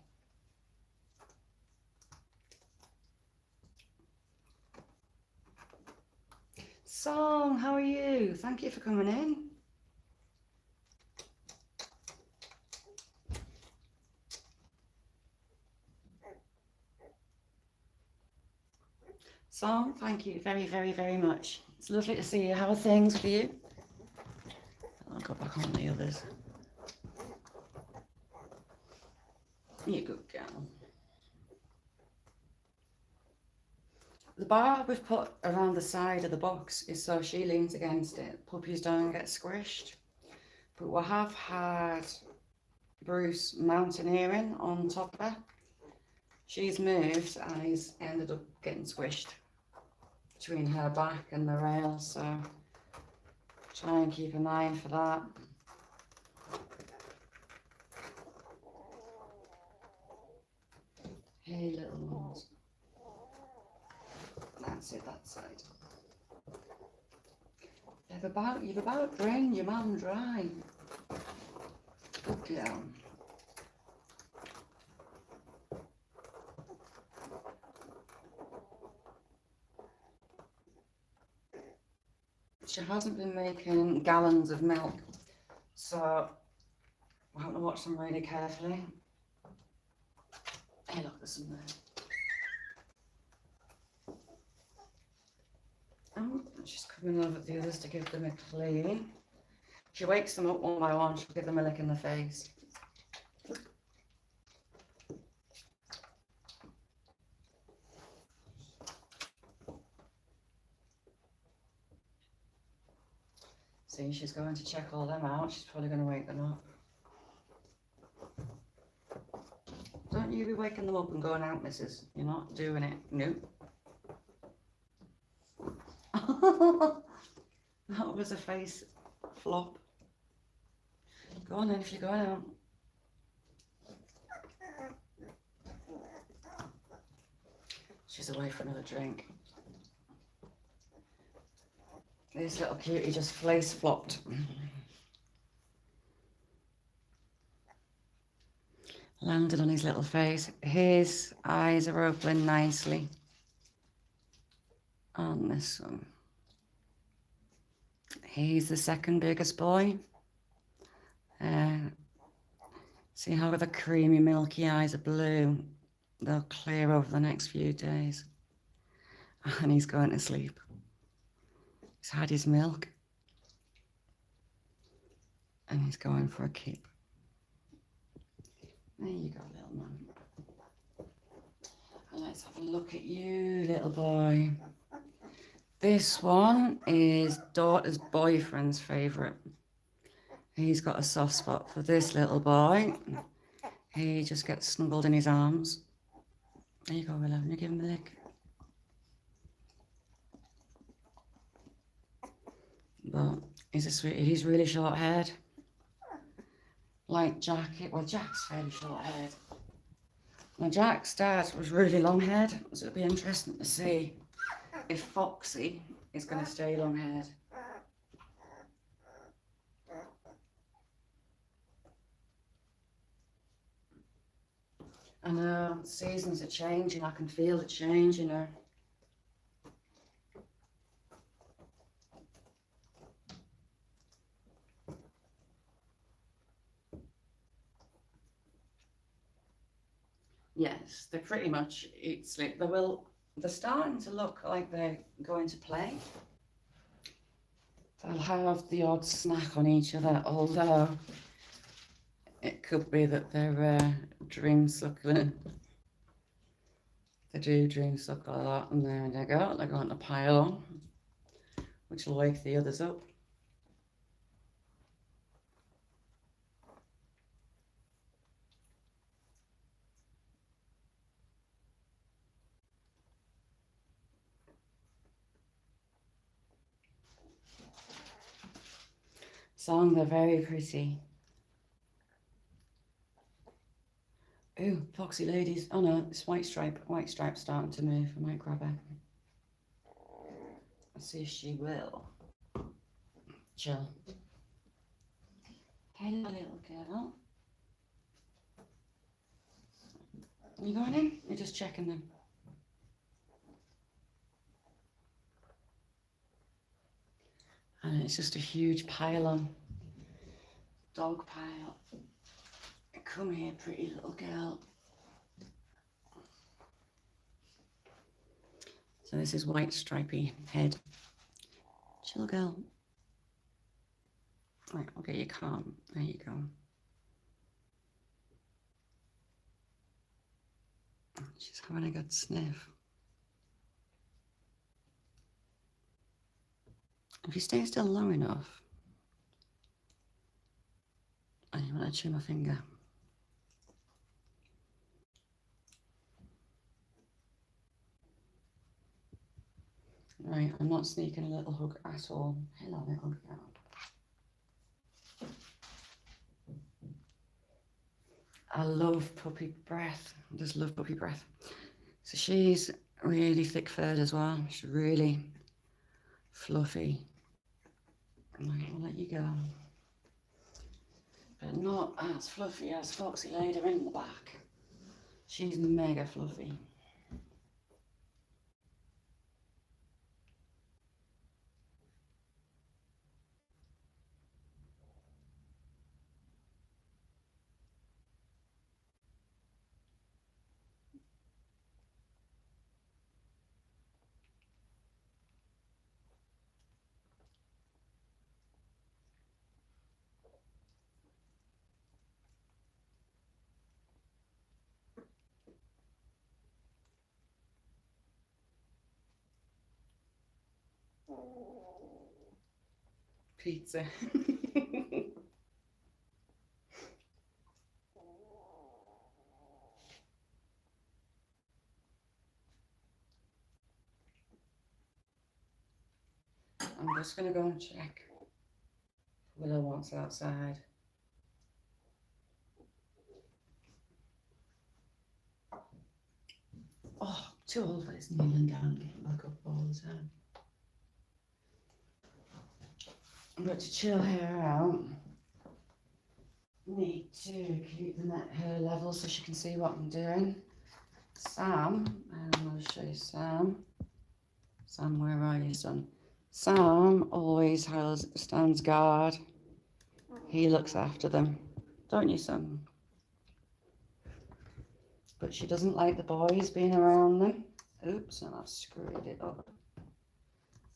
Song, how are you? Thank you for coming in. Song, thank you very, very, very much. It's lovely to see you. How are things for you? I'll go back on the others. You good girl. The bar we've put around the side of the box is so she leans against it. Puppies don't get squished. But we have had Bruce mountaineering on top of her. She's moved and he's ended up getting squished between her back and the rail, so try and keep an eye for that. Hey little ones. That's it, that side. You've about drained your mum dry. Good girl. She hasn't been making gallons of milk, so I have to watch them really carefully. Hey look, there's some there. Oh, she's coming over the others to give them a clean. She wakes them up one by one, she'll give them a lick in the face. See, she's going to check all them out. She's probably going to wake them up. Don't you be waking them up and going out, missus. You're not doing it. Nope. That was a face flop. Go on then if you're going out. She's away for another drink. This little cutie just face flopped. Landed on his little face. His eyes are open nicely on this one. He's the second biggest boy. See how the creamy milky eyes are blue? They'll clear over the next few days. And he's going to sleep. He's had his milk. And he's going for a keep. There you go, little man. And let's have a look at you, little boy. This one is daughter's boyfriend's favourite. He's got a soft spot for this little boy. He just gets snuggled in his arms. There you go, Willow. You give him a lick. But he's a sweetie. He's really short haired. Like Jack. Well, Jack's fairly short haired. Now, Jack's dad was really long haired. So it'll be interesting to see if Foxy is going to stay long haired. I know, seasons are changing. I can feel the change, you know. Yes, they're pretty much eat sleep. They're starting to look like they're going to play. They'll have the odd snack on each other, although it could be that they're dream suckling. They do dream suck a lot, and there they go. They're going to pile on, which will wake the others up. song. They're very pretty. Ooh, foxy ladies. Oh no, it's white stripe. White stripe starting to move. I might grab her. Let's see if she will. Chill. Hello, little girl. You going in? You're just checking them. And it's just a huge pile-on. Dog pile. Come here, pretty little girl. So this is white stripy head. Chill, girl. Right, I'll get you calm. There you go. She's having a good sniff. If you stay still long enough, I'm going to chew my finger. Right, I'm not sneaking a little hug at all. Hello, little girl. I love puppy breath. I just love puppy breath. So she's really thick furred as well. She's really fluffy. Right, I'll let you go. But not as fluffy as Foxy Lady in the back. She's mega fluffy. Pizza. I'm just going to go and check Willow wants outside. Oh, too old for this kneeling down and getting back up all the time. But to chill her out, need to keep them at her level so she can see what I'm doing. Sam, I'm going to show you Sam. Sam, where are you, son? Sam always stands guard. He looks after them, don't you, son? But she doesn't like the boys being around them. Oops, and I've screwed it up.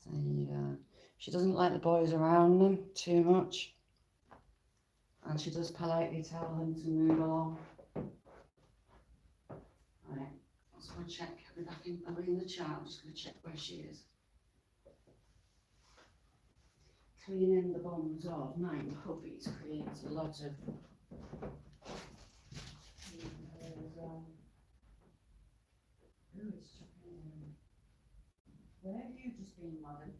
There you go. She doesn't like the boys around them too much. And she does politely tell them to move along. Right, let's go check. I'll be in the chat. I'm just going to check where she is. Cleaning the bums of 9 puppies creates a lot of. Where have you just been, madam?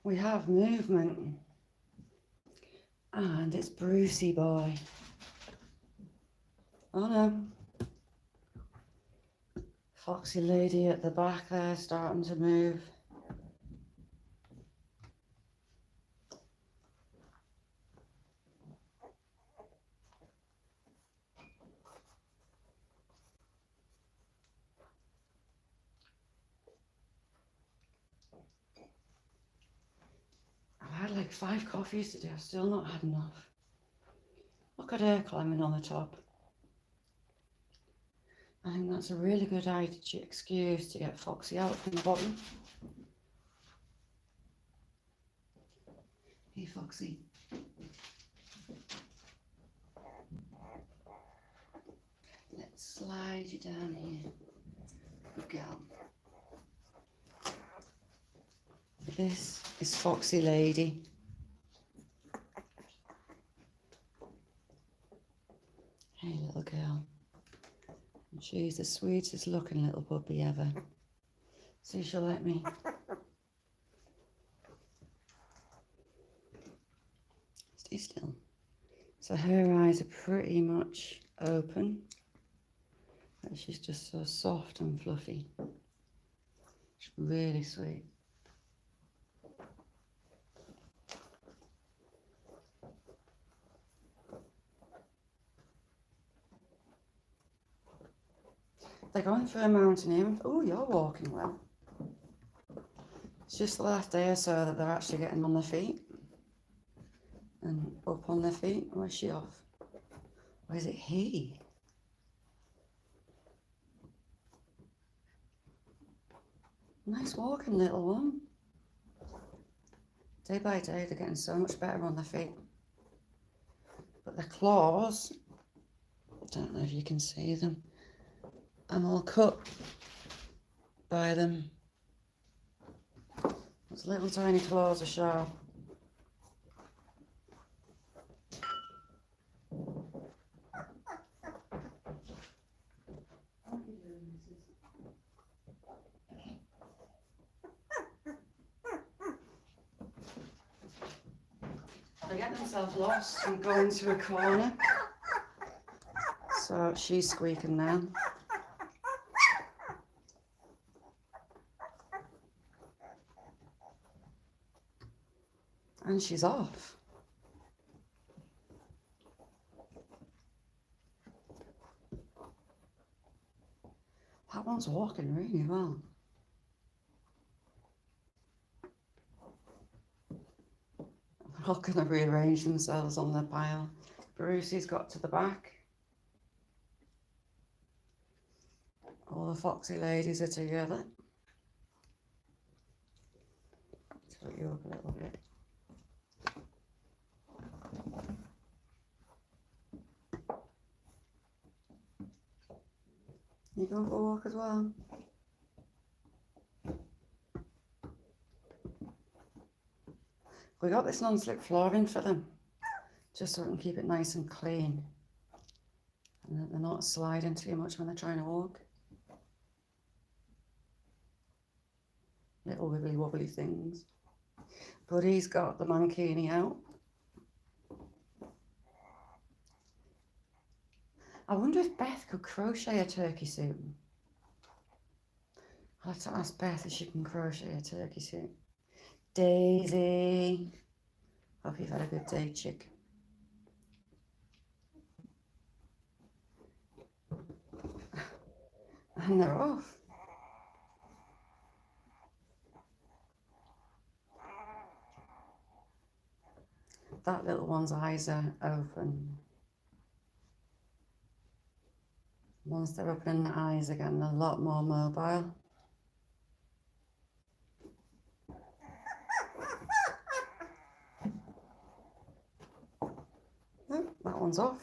we have movement. And it's Brucey boy. Oh no. Foxy lady at the back there starting to move. I've had like 5 coffees today, I've still not had enough. Look at her climbing on the top. I think that's a really good excuse to get Foxy out from the bottom. Hey Foxy. Let's slide you down here. Good girl. This is Foxy Lady. Hey little girl. She's the sweetest looking little puppy ever. See, she'll let me. Stay still. So her eyes are pretty much open. But she's just so soft and fluffy. She's really sweet. They're going for a mountaineering. Oh, you're walking well. It's just the last day or so that they're actually getting on their feet. And up on their feet. Where's she off? Or is it he? Nice walking, little one. Day by day, they're getting so much better on their feet. But their claws, I don't know if you can see them, I'm all cut by them. Those little tiny claws are sharp. They get themselves lost and go into a corner. So she's squeaking now. And she's off. That one's walking really well. They're all going to rearrange themselves on the pile. Brucey's got to the back. All the Foxy ladies are together. Tilt you up a little bit. You going for a walk as well? We got this non-slip flooring for them, just so we can keep it nice and clean. And that they're not sliding too much when they're trying to walk. Little wibbly wobbly things. Buddy's got the mankini out. I wonder if Beth could crochet a turkey suit. I'll have to ask Beth if she can crochet a turkey suit. Daisy. Hope you've had a good day, chick. And they're off. That little one's eyes are open. Once they're opening the eyes again, they're a lot more mobile. Oh, that one's off.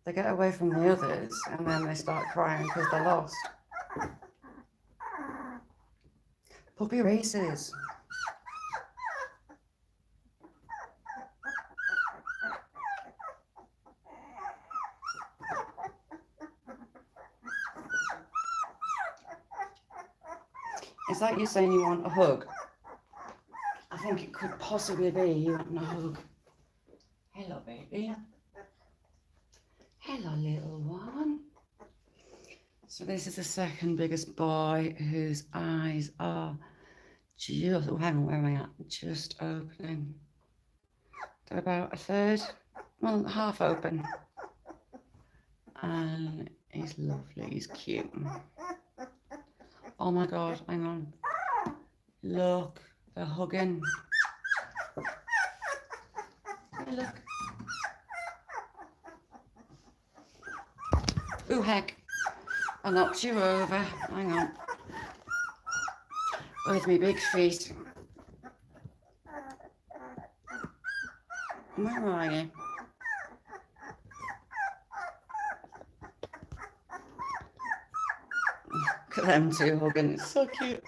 They get away from the others and then they start crying because they're lost. Puppy races. Is that you saying you want a hug? I think it could possibly be you want a hug. Hello, baby. Hello, little one. So this is the second biggest boy whose eyes are just, oh, hang on, where am I at? Just opening. They're about a third, well, half open. And he's lovely, he's cute. Oh my God, hang on. Look, they're hugging. Hey, look. Ooh, heck. I knocked you over. Hang on. With me big feet. Where are you? Look at them two hugging. It's so cute.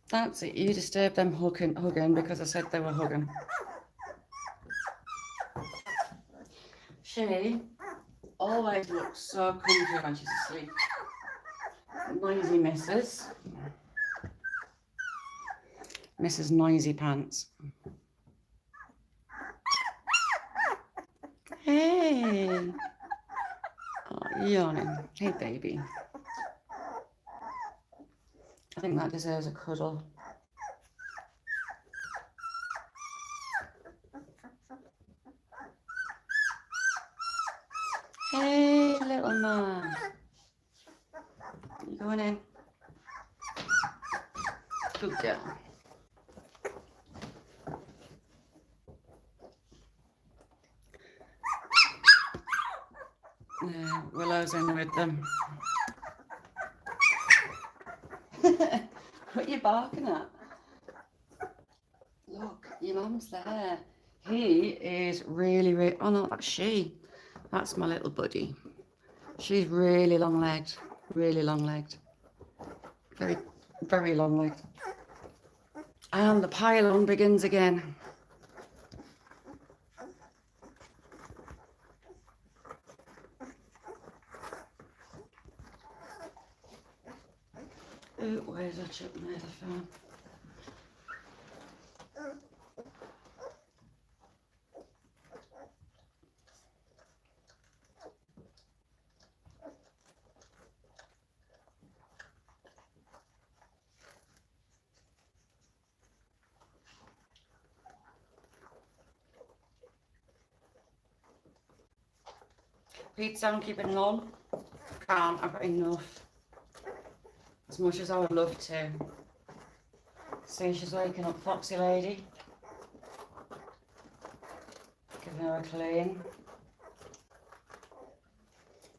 That's it. You disturbed them hugging because I said they were hugging. She always looks so comfy when she's asleep. Noisy Mrs. Mrs. Noisy Pants. Hey. Oh, yawning. Hey, baby. I think that deserves a cuddle. Hey, little man. You going in? Good girl. Yeah, Willow's in with them. What are you barking at? Look, your mum's there. He is really, oh no, that's she. That's my little buddy. She's really long-legged, really long-legged. Very, very long-legged. And the pile-on begins again. Ooh, where's that chip made of phone? Pizza I'm keeping on. Can't, I've got enough. As much as I would love to. See, she's waking up Foxy Lady. Giving her a clean.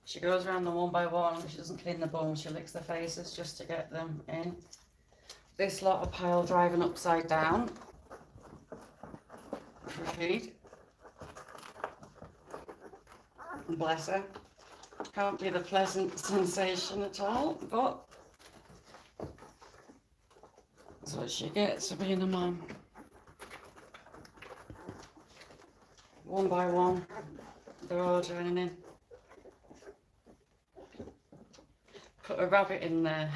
She goes around them one by one. She doesn't clean the bones, she licks the faces just to get them in. This lot of pile driving upside down for feed. Bless her. Can't be the pleasant sensation at all, but that's what she gets for being a mum. One by one, they're all joining in. Put a rabbit in there.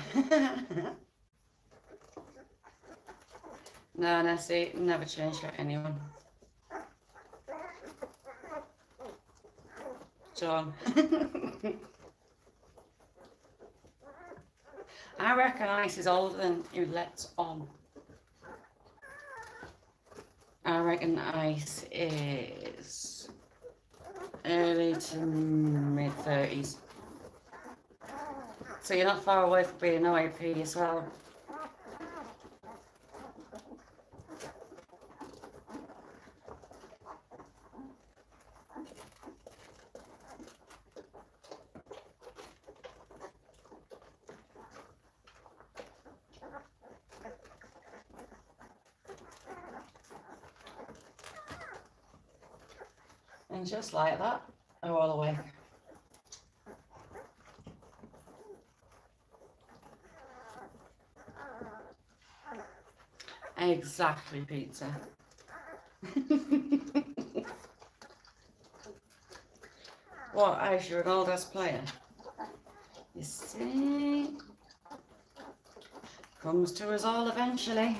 No, Nessie, never change for anyone. John. I reckon Ice is older than who lets on. I reckon Ice is early to mid-30s. So you're not far away from being an OAP as well. And just like that, they're all awake. Exactly, Pizza. What, Ash, you're an old ass player? You see? Comes to us all eventually.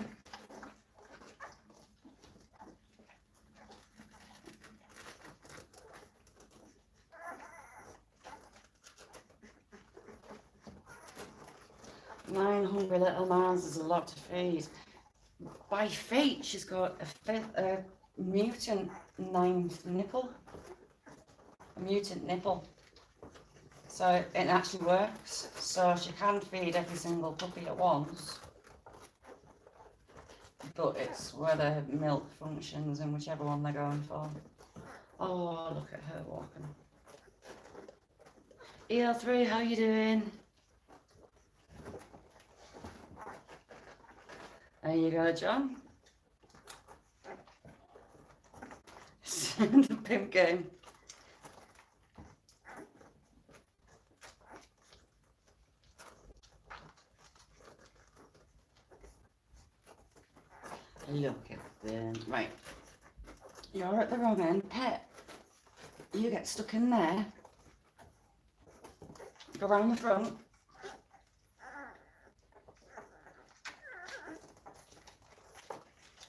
Nine hungry little mans is a lot to feed. By fate, she's got a mutant ninth nipple. A mutant nipple. So it actually works. So she can feed every single puppy at once. But it's where the milk functions and whichever one they're going for. Oh, look at her walking. EL3, how you doing? There you go, John. The pimp game. Look at them. Right. You're at the wrong end, pet. You get stuck in there. Go around the front.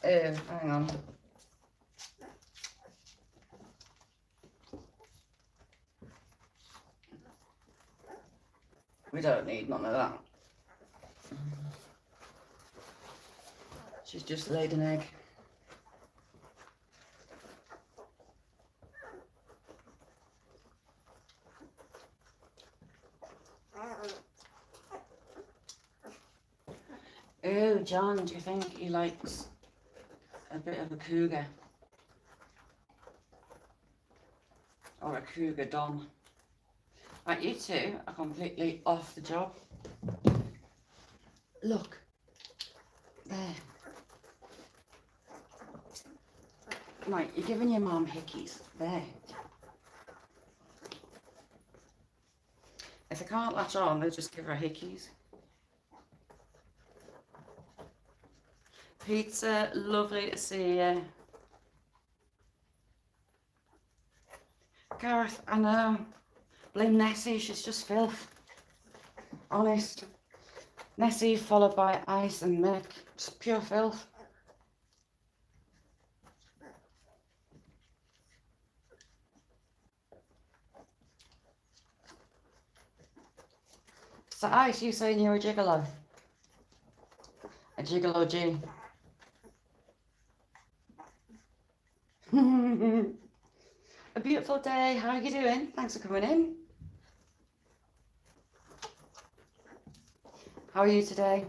Hang on. We don't need none of that. She's just laid an egg. Oh, John, do you think he likes a bit of a cougar? Or a cougar don? Right, you two are completely off the job. Look. There. Right, you're giving your mum hickeys. There. If they can't latch on, they'll just give her hickeys. Pizza, lovely to see you. Gareth, I know. Blame Nessie, she's just filth. Honest. Nessie followed by Ice and Mick. Just pure filth. So Ice, you saying you're a gigolo? A gigolo G. A beautiful day. How are you doing? Thanks for coming in. How are you today?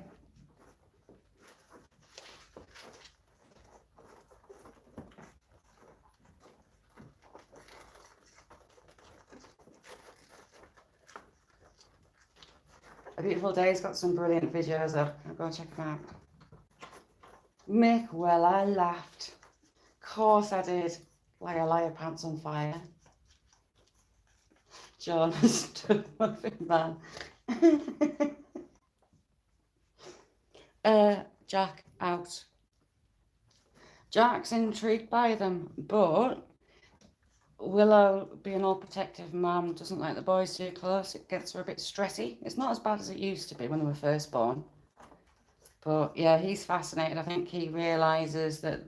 A Beautiful Day's got some brilliant videos up. I'll go and check them out. Mick, well, I laughed. Of course I did. Like a liar pants on fire. John stood muffin man. Jack out. Jack's intrigued by them, but Willow, being all protective mum, doesn't like the boys too close. It gets her a bit stressy. It's not as bad as it used to be when they were first born. But yeah, he's fascinated. I think he realises that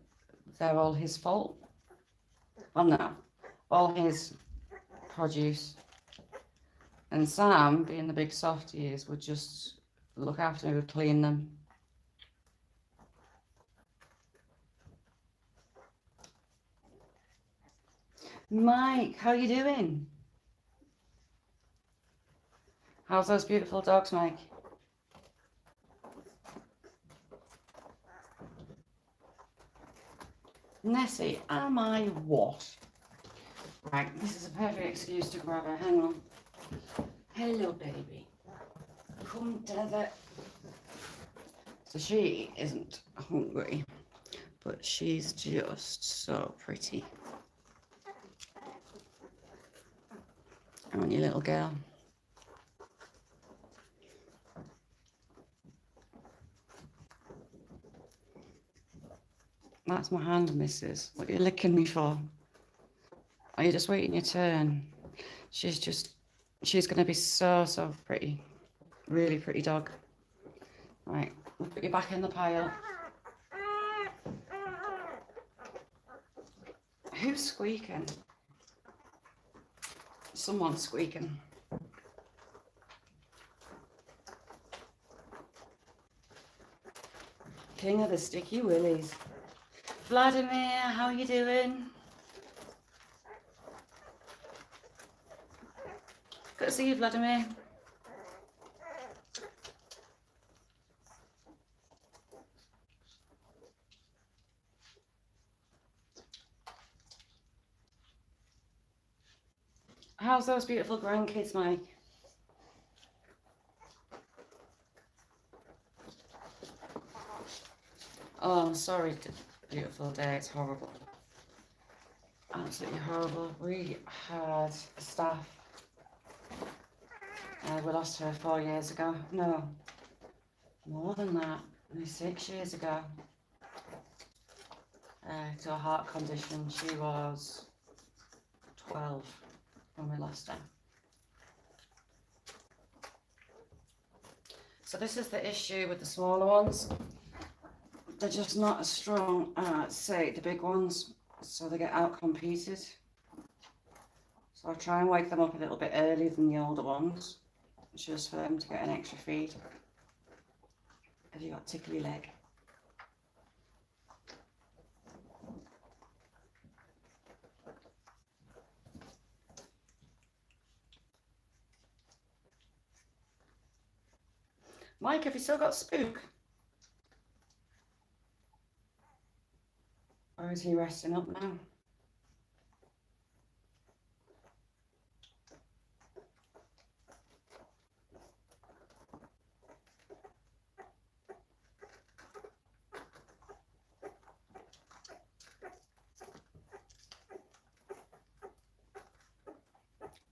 they're all his fault. Well, no, all his produce. And Sam, being the big soft he is, would just look after me, would clean them. Mike, how you doing? How's those beautiful dogs, Mike? Nessie, am I what? Right, this is a perfect excuse to grab her. Hang on. Hello, baby. Come to the... So she isn't hungry, but she's just so pretty. Aren't you, little girl? That's my hand, missus. What are you licking me for? Are you just waiting your turn? She's going to be so, so pretty. Really pretty dog. Right, we'll put you back in the pile. Who's squeaking? Someone's squeaking. King of the sticky willies. Vladimir, how you doing? Good to see you, Vladimir. How's those beautiful grandkids, Mike? Oh, I'm sorry, beautiful day. It's horrible. Absolutely horrible. We had a staff. We lost her 4 years ago. No, more than that. 6 years ago. To a heart condition. She was 12 when we lost her. So this is the issue with the smaller ones. They're just not as strong as, say, the big ones, so they get out-competed. So I try and wake them up a little bit earlier than the older ones, just for them to get an extra feed. Have you got tickly leg? Mike, have you still got Spook? Or is he resting up now?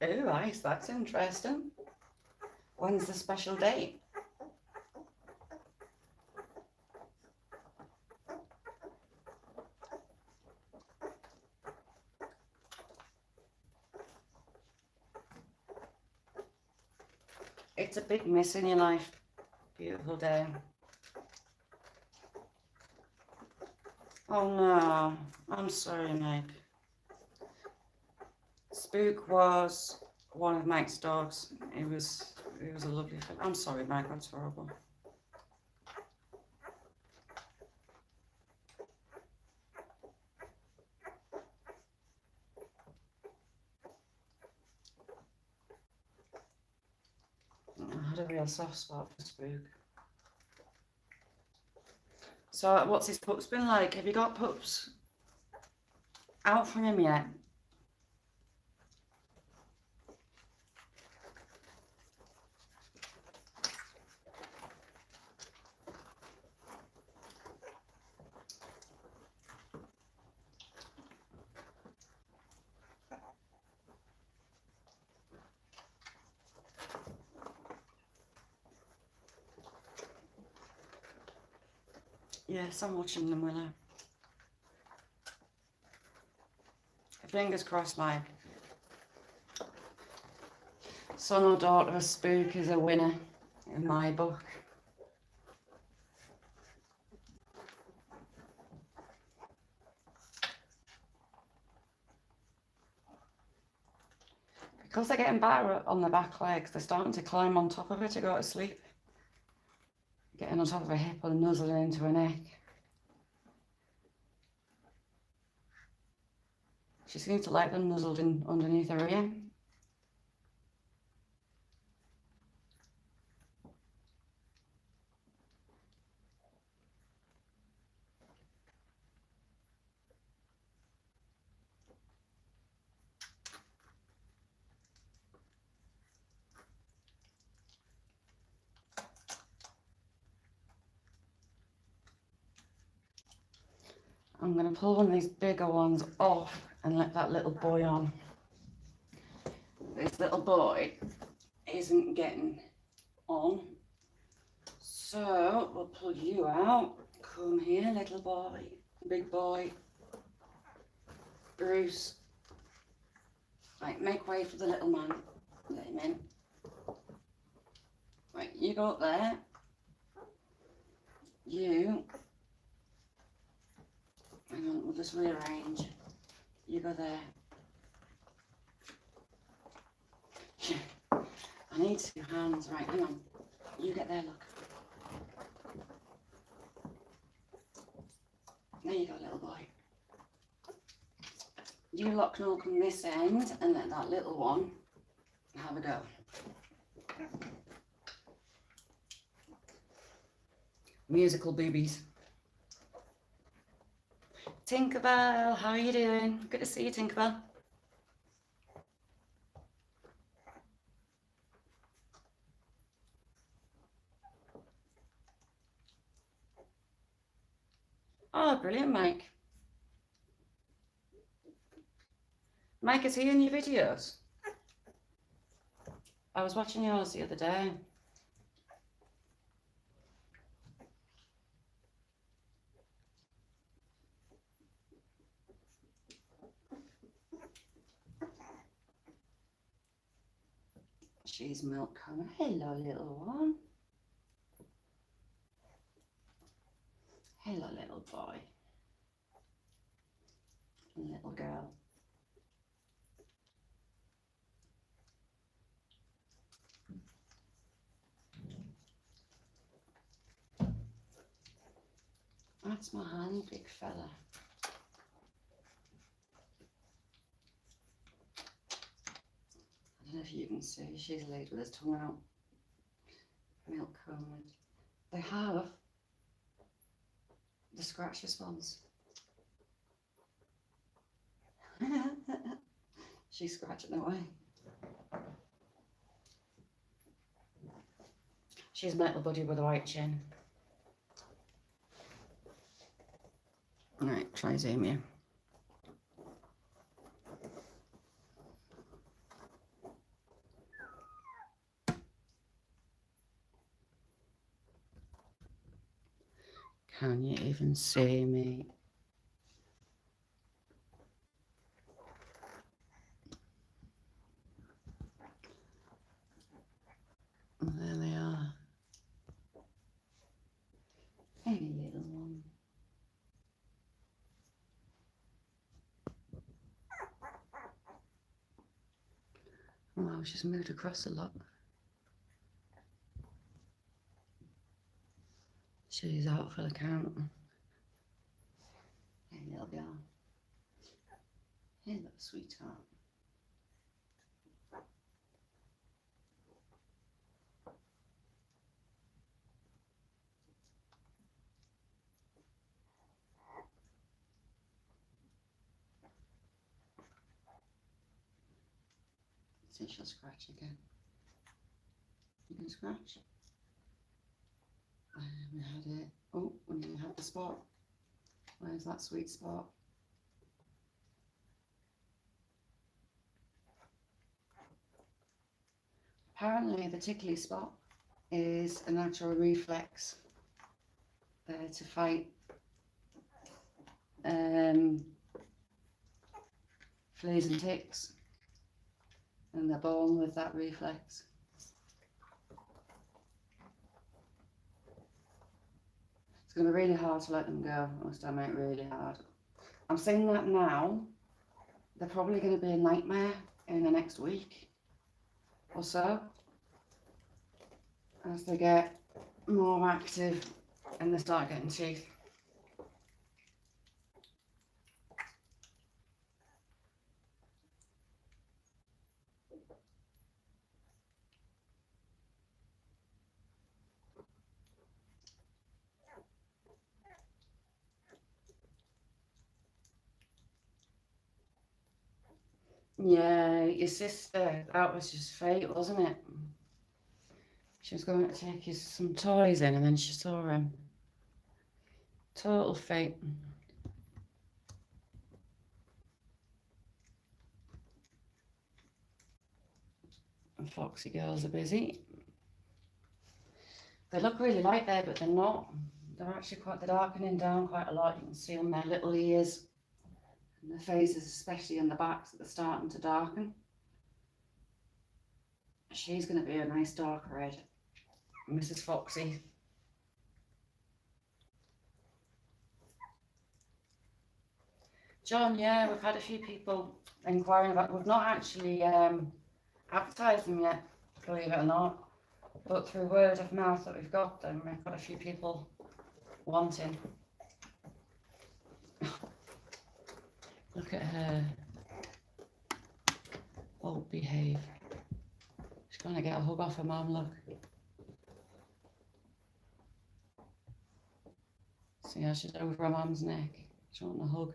Oh, nice, that's interesting. When's the special date? It's a big miss in your life. Beautiful day. Oh no, I'm sorry, Mike. Spook was one of Mike's dogs. It was a lovely film. I'm sorry, Mike, that's horrible. I had a real soft spot for Spook. So what's his pups been like? Have you got pups out from him yet? Yes, I'm watching them, Willow. Fingers crossed, my son or daughter of Spook is a winner in my book. Because they're getting better on the back legs, they're starting to climb on top of her to go to sleep. Getting on top of her hip and nuzzling into her neck. She seems to like them nuzzled in underneath her ear. I'm going to pull one of these bigger ones off and let that little boy on. This little boy isn't getting on. So we'll pull you out. Come here, little boy, big boy. Bruce. Right, make way for the little man. Let him in. Right, you go up there. You. Hang on, we'll just rearrange. You go there. I need 2 hands. Right, hang on. You get there, look. There you go, little boy. You lot can all come this end and let that little one have a go. Musical boobies. Tinkerbell, how are you doing? Good to see you, Tinkerbell. Oh, brilliant, Mike. Mike, is he in your videos? I was watching yours the other day. She's Milk Coma. Hello, little one. Hello, little boy. And little girl. That's my hand, big fella. I don't know if you can see, she's laid with his tongue out. Milk Coma. They have the scratch response. She's scratching away. She's Metal Buddy with a white chin. Right, try zoom you. Can you even see me? There they are. Hey, little one. Wow, she's moved across a lot. She's out for the count. Hey, little girl. Hey, little sweetheart. See, she'll scratch again. You can scratch. We had it. Oh, we had the spot. Where's that sweet spot? Apparently, the tickly spot is a natural reflex to fight fleas and ticks, and they're born with that reflex. It's going to be really hard to let them go. I must admit, really hard. I'm saying that now. They're probably going to be a nightmare in the next week or so, as they get more active and they start getting teeth. Yeah, your sister, that was just fate, wasn't it? She was going to take you some toys in and then she saw him. Total fate. And foxy girls are busy. They look really light there, but they're not. They're actually they're darkening down quite a lot. You can see on their little ears and their faces, especially in the backs, that they're starting to darken. She's going to be a nice dark red. Mrs. Foxy. John, yeah, we've had a few people inquiring about. We've not actually advertised them yet, believe it or not. But through word of mouth that we've got them, we've got a few people wanting. Look at her. Oh, behave. She's going to get a hug off her mum, look. See how she's over her mum's neck. She's wanting a hug.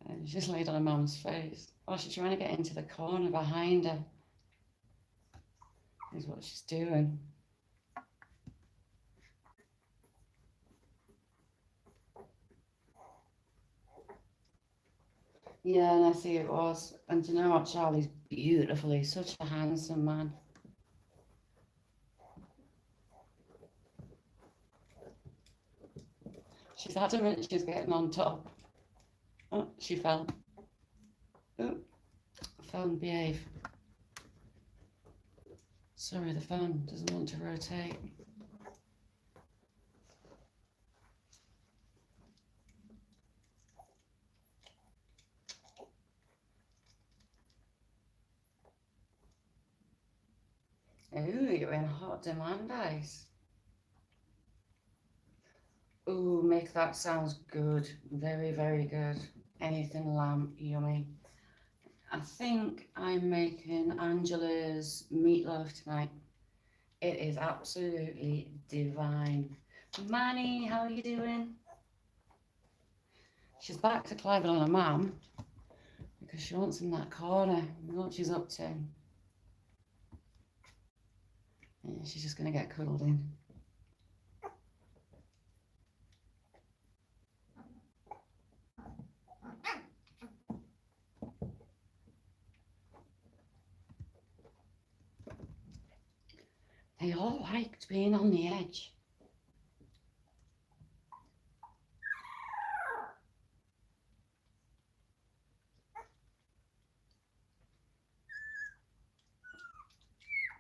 And she's just laid on her mum's face. Oh, she's trying to get into the corner behind her. Is what she's doing. Yeah, and I see it was. And do you know what? Charlie's beautiful. He's such a handsome man. She's adamant she's getting on top. Oh, she fell. Oh, phone, behave. Sorry, the phone doesn't want to rotate. Ooh, you're in hot demand, Ice. Ooh, make that sounds good. Very, very good. Anything lamb, yummy. I think I'm making Angela's meatloaf tonight. It is absolutely divine. Manny, how are you doing? She's back to climbing on her mum because she wants in that corner. You know what she's up to. Yeah, she's just going to get cuddled in. They all liked being on the edge.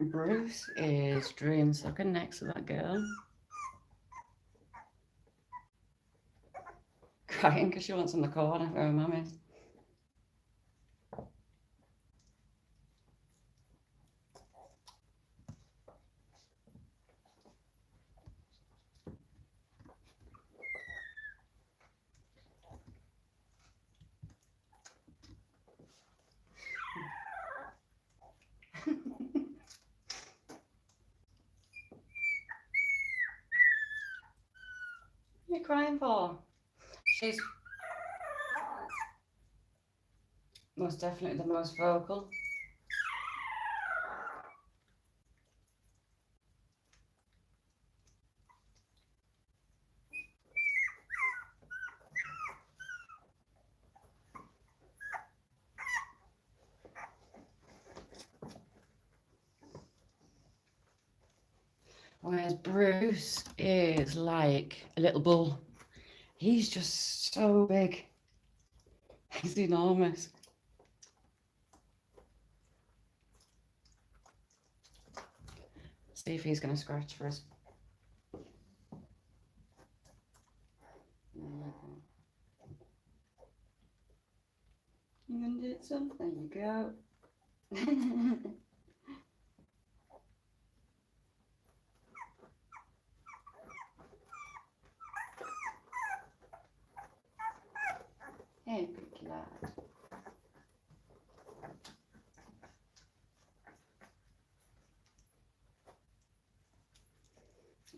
Bruce is dream sucking next to that girl. Crying because she wants in the corner where her mum is. What are you crying for? She's most definitely the most vocal. Whereas Bruce is like a little bull. He's just so big. He's enormous. See if he's going to scratch for us. You going to do some? There you go. Hey, good lad.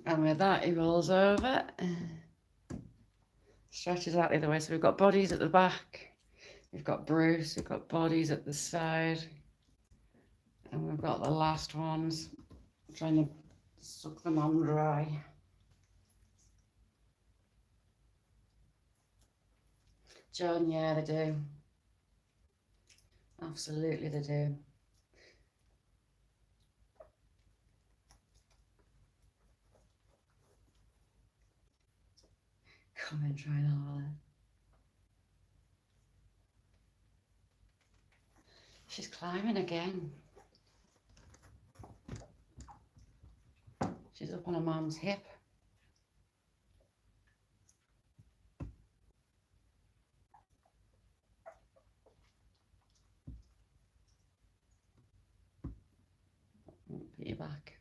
And with that, he rolls over, stretches out the other way. So we've got bodies at the back, we've got Bruce, we've got bodies at the side, and we've got the last ones trying to suck them on dry. John, yeah, they do. Absolutely, they do. Come and try and holler. She's climbing again. She's up on her mum's hip. Put you back.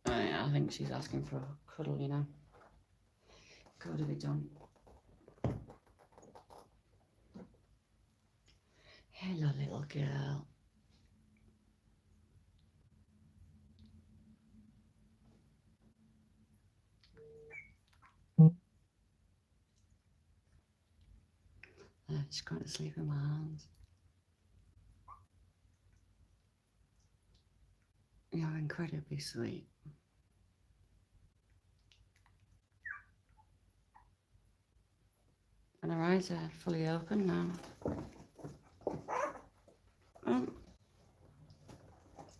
I think she's asking for a cuddle, you know. Could have it done. Hello, little girl. She's going to sleep in my hands. You're incredibly sweet. And her eyes are fully open now.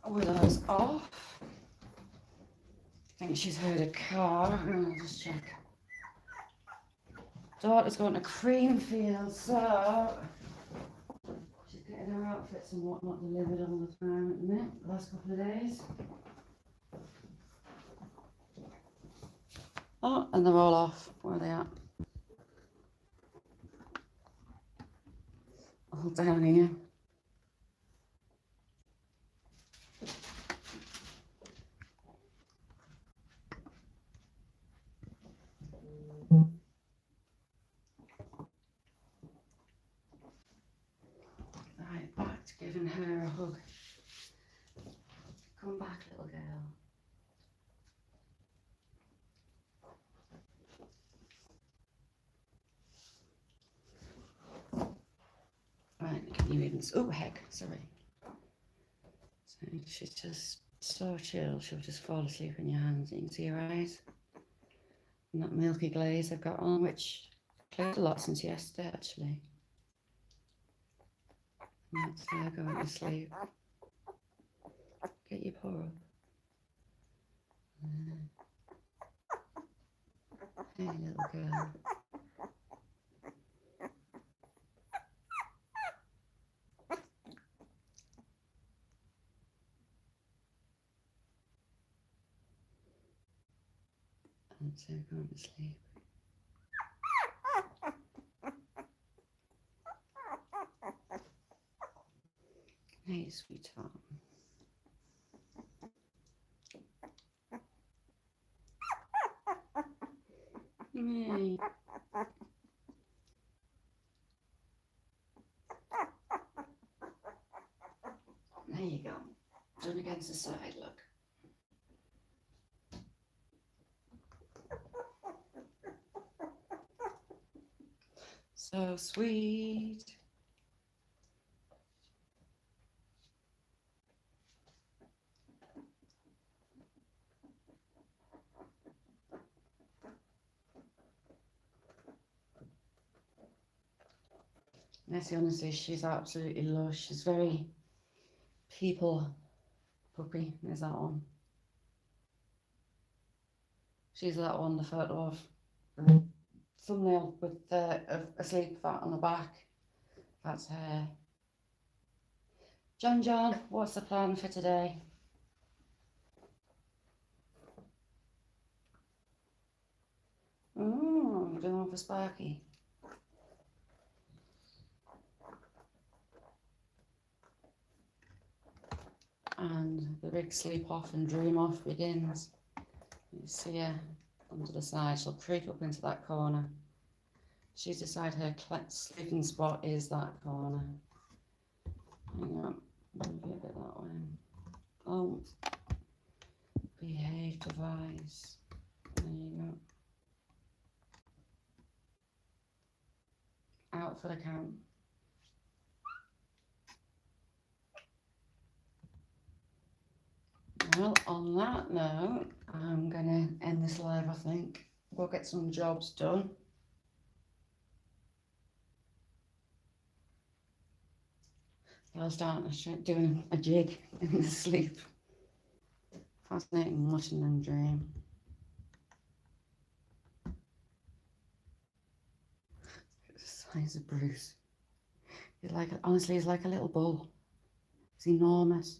With eyes off. I think she's heard a car. I'll just check. Daughter's going to Creamfield, so she's getting her outfits and whatnot delivered all the time at the minute, the last couple of days. Oh, and they're all off. Where are they at? All down here. Right, back to giving her a hug. Come back, little girl. Right, can you even... Oh, heck, sorry. So she's just so chill. She'll just fall asleep in your hands. You can see her eyes. And that milky glaze I've got on, which cleared a lot since yesterday, actually. And that's her going to sleep. Get your paw up. Hey, little girl. That's her going to sleep. Hey, sweetheart. Hey. There you go. Turn against the side, look. So sweet. Nessie, honestly, she's absolutely lush. She's very people puppy. There's that one. She's that one, the photo of thumbnail with a sleep fat on the back. That's her. John, what's the plan for today? Oh, you're doing one for Sparky. And the big sleep off and dream off begins. You see her under the side. She'll creep up into that corner. She's decided her sleeping spot is that corner. Hang on, move it a bit that way. Oh, behave, device. There you go. Out for the count. Well, on that note, I'm going to end this live, I think. We'll get some jobs done. I was doing a jig in the sleep. Fascinating watching them dream. size of Bruce. Honestly, he's like a little bull. He's enormous.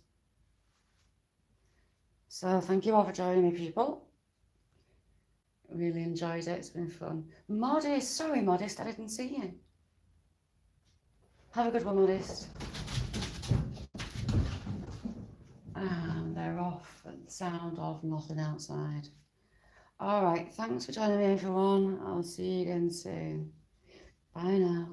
So thank you all for joining me, people. Really enjoyed it. It's been fun. Modest. Sorry, Modest. I didn't see you. Have a good one, Modest. And they're off at the sound of nothing outside. All right. Thanks for joining me, everyone. I'll see you again soon. Bye now.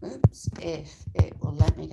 Oops. If it will let me get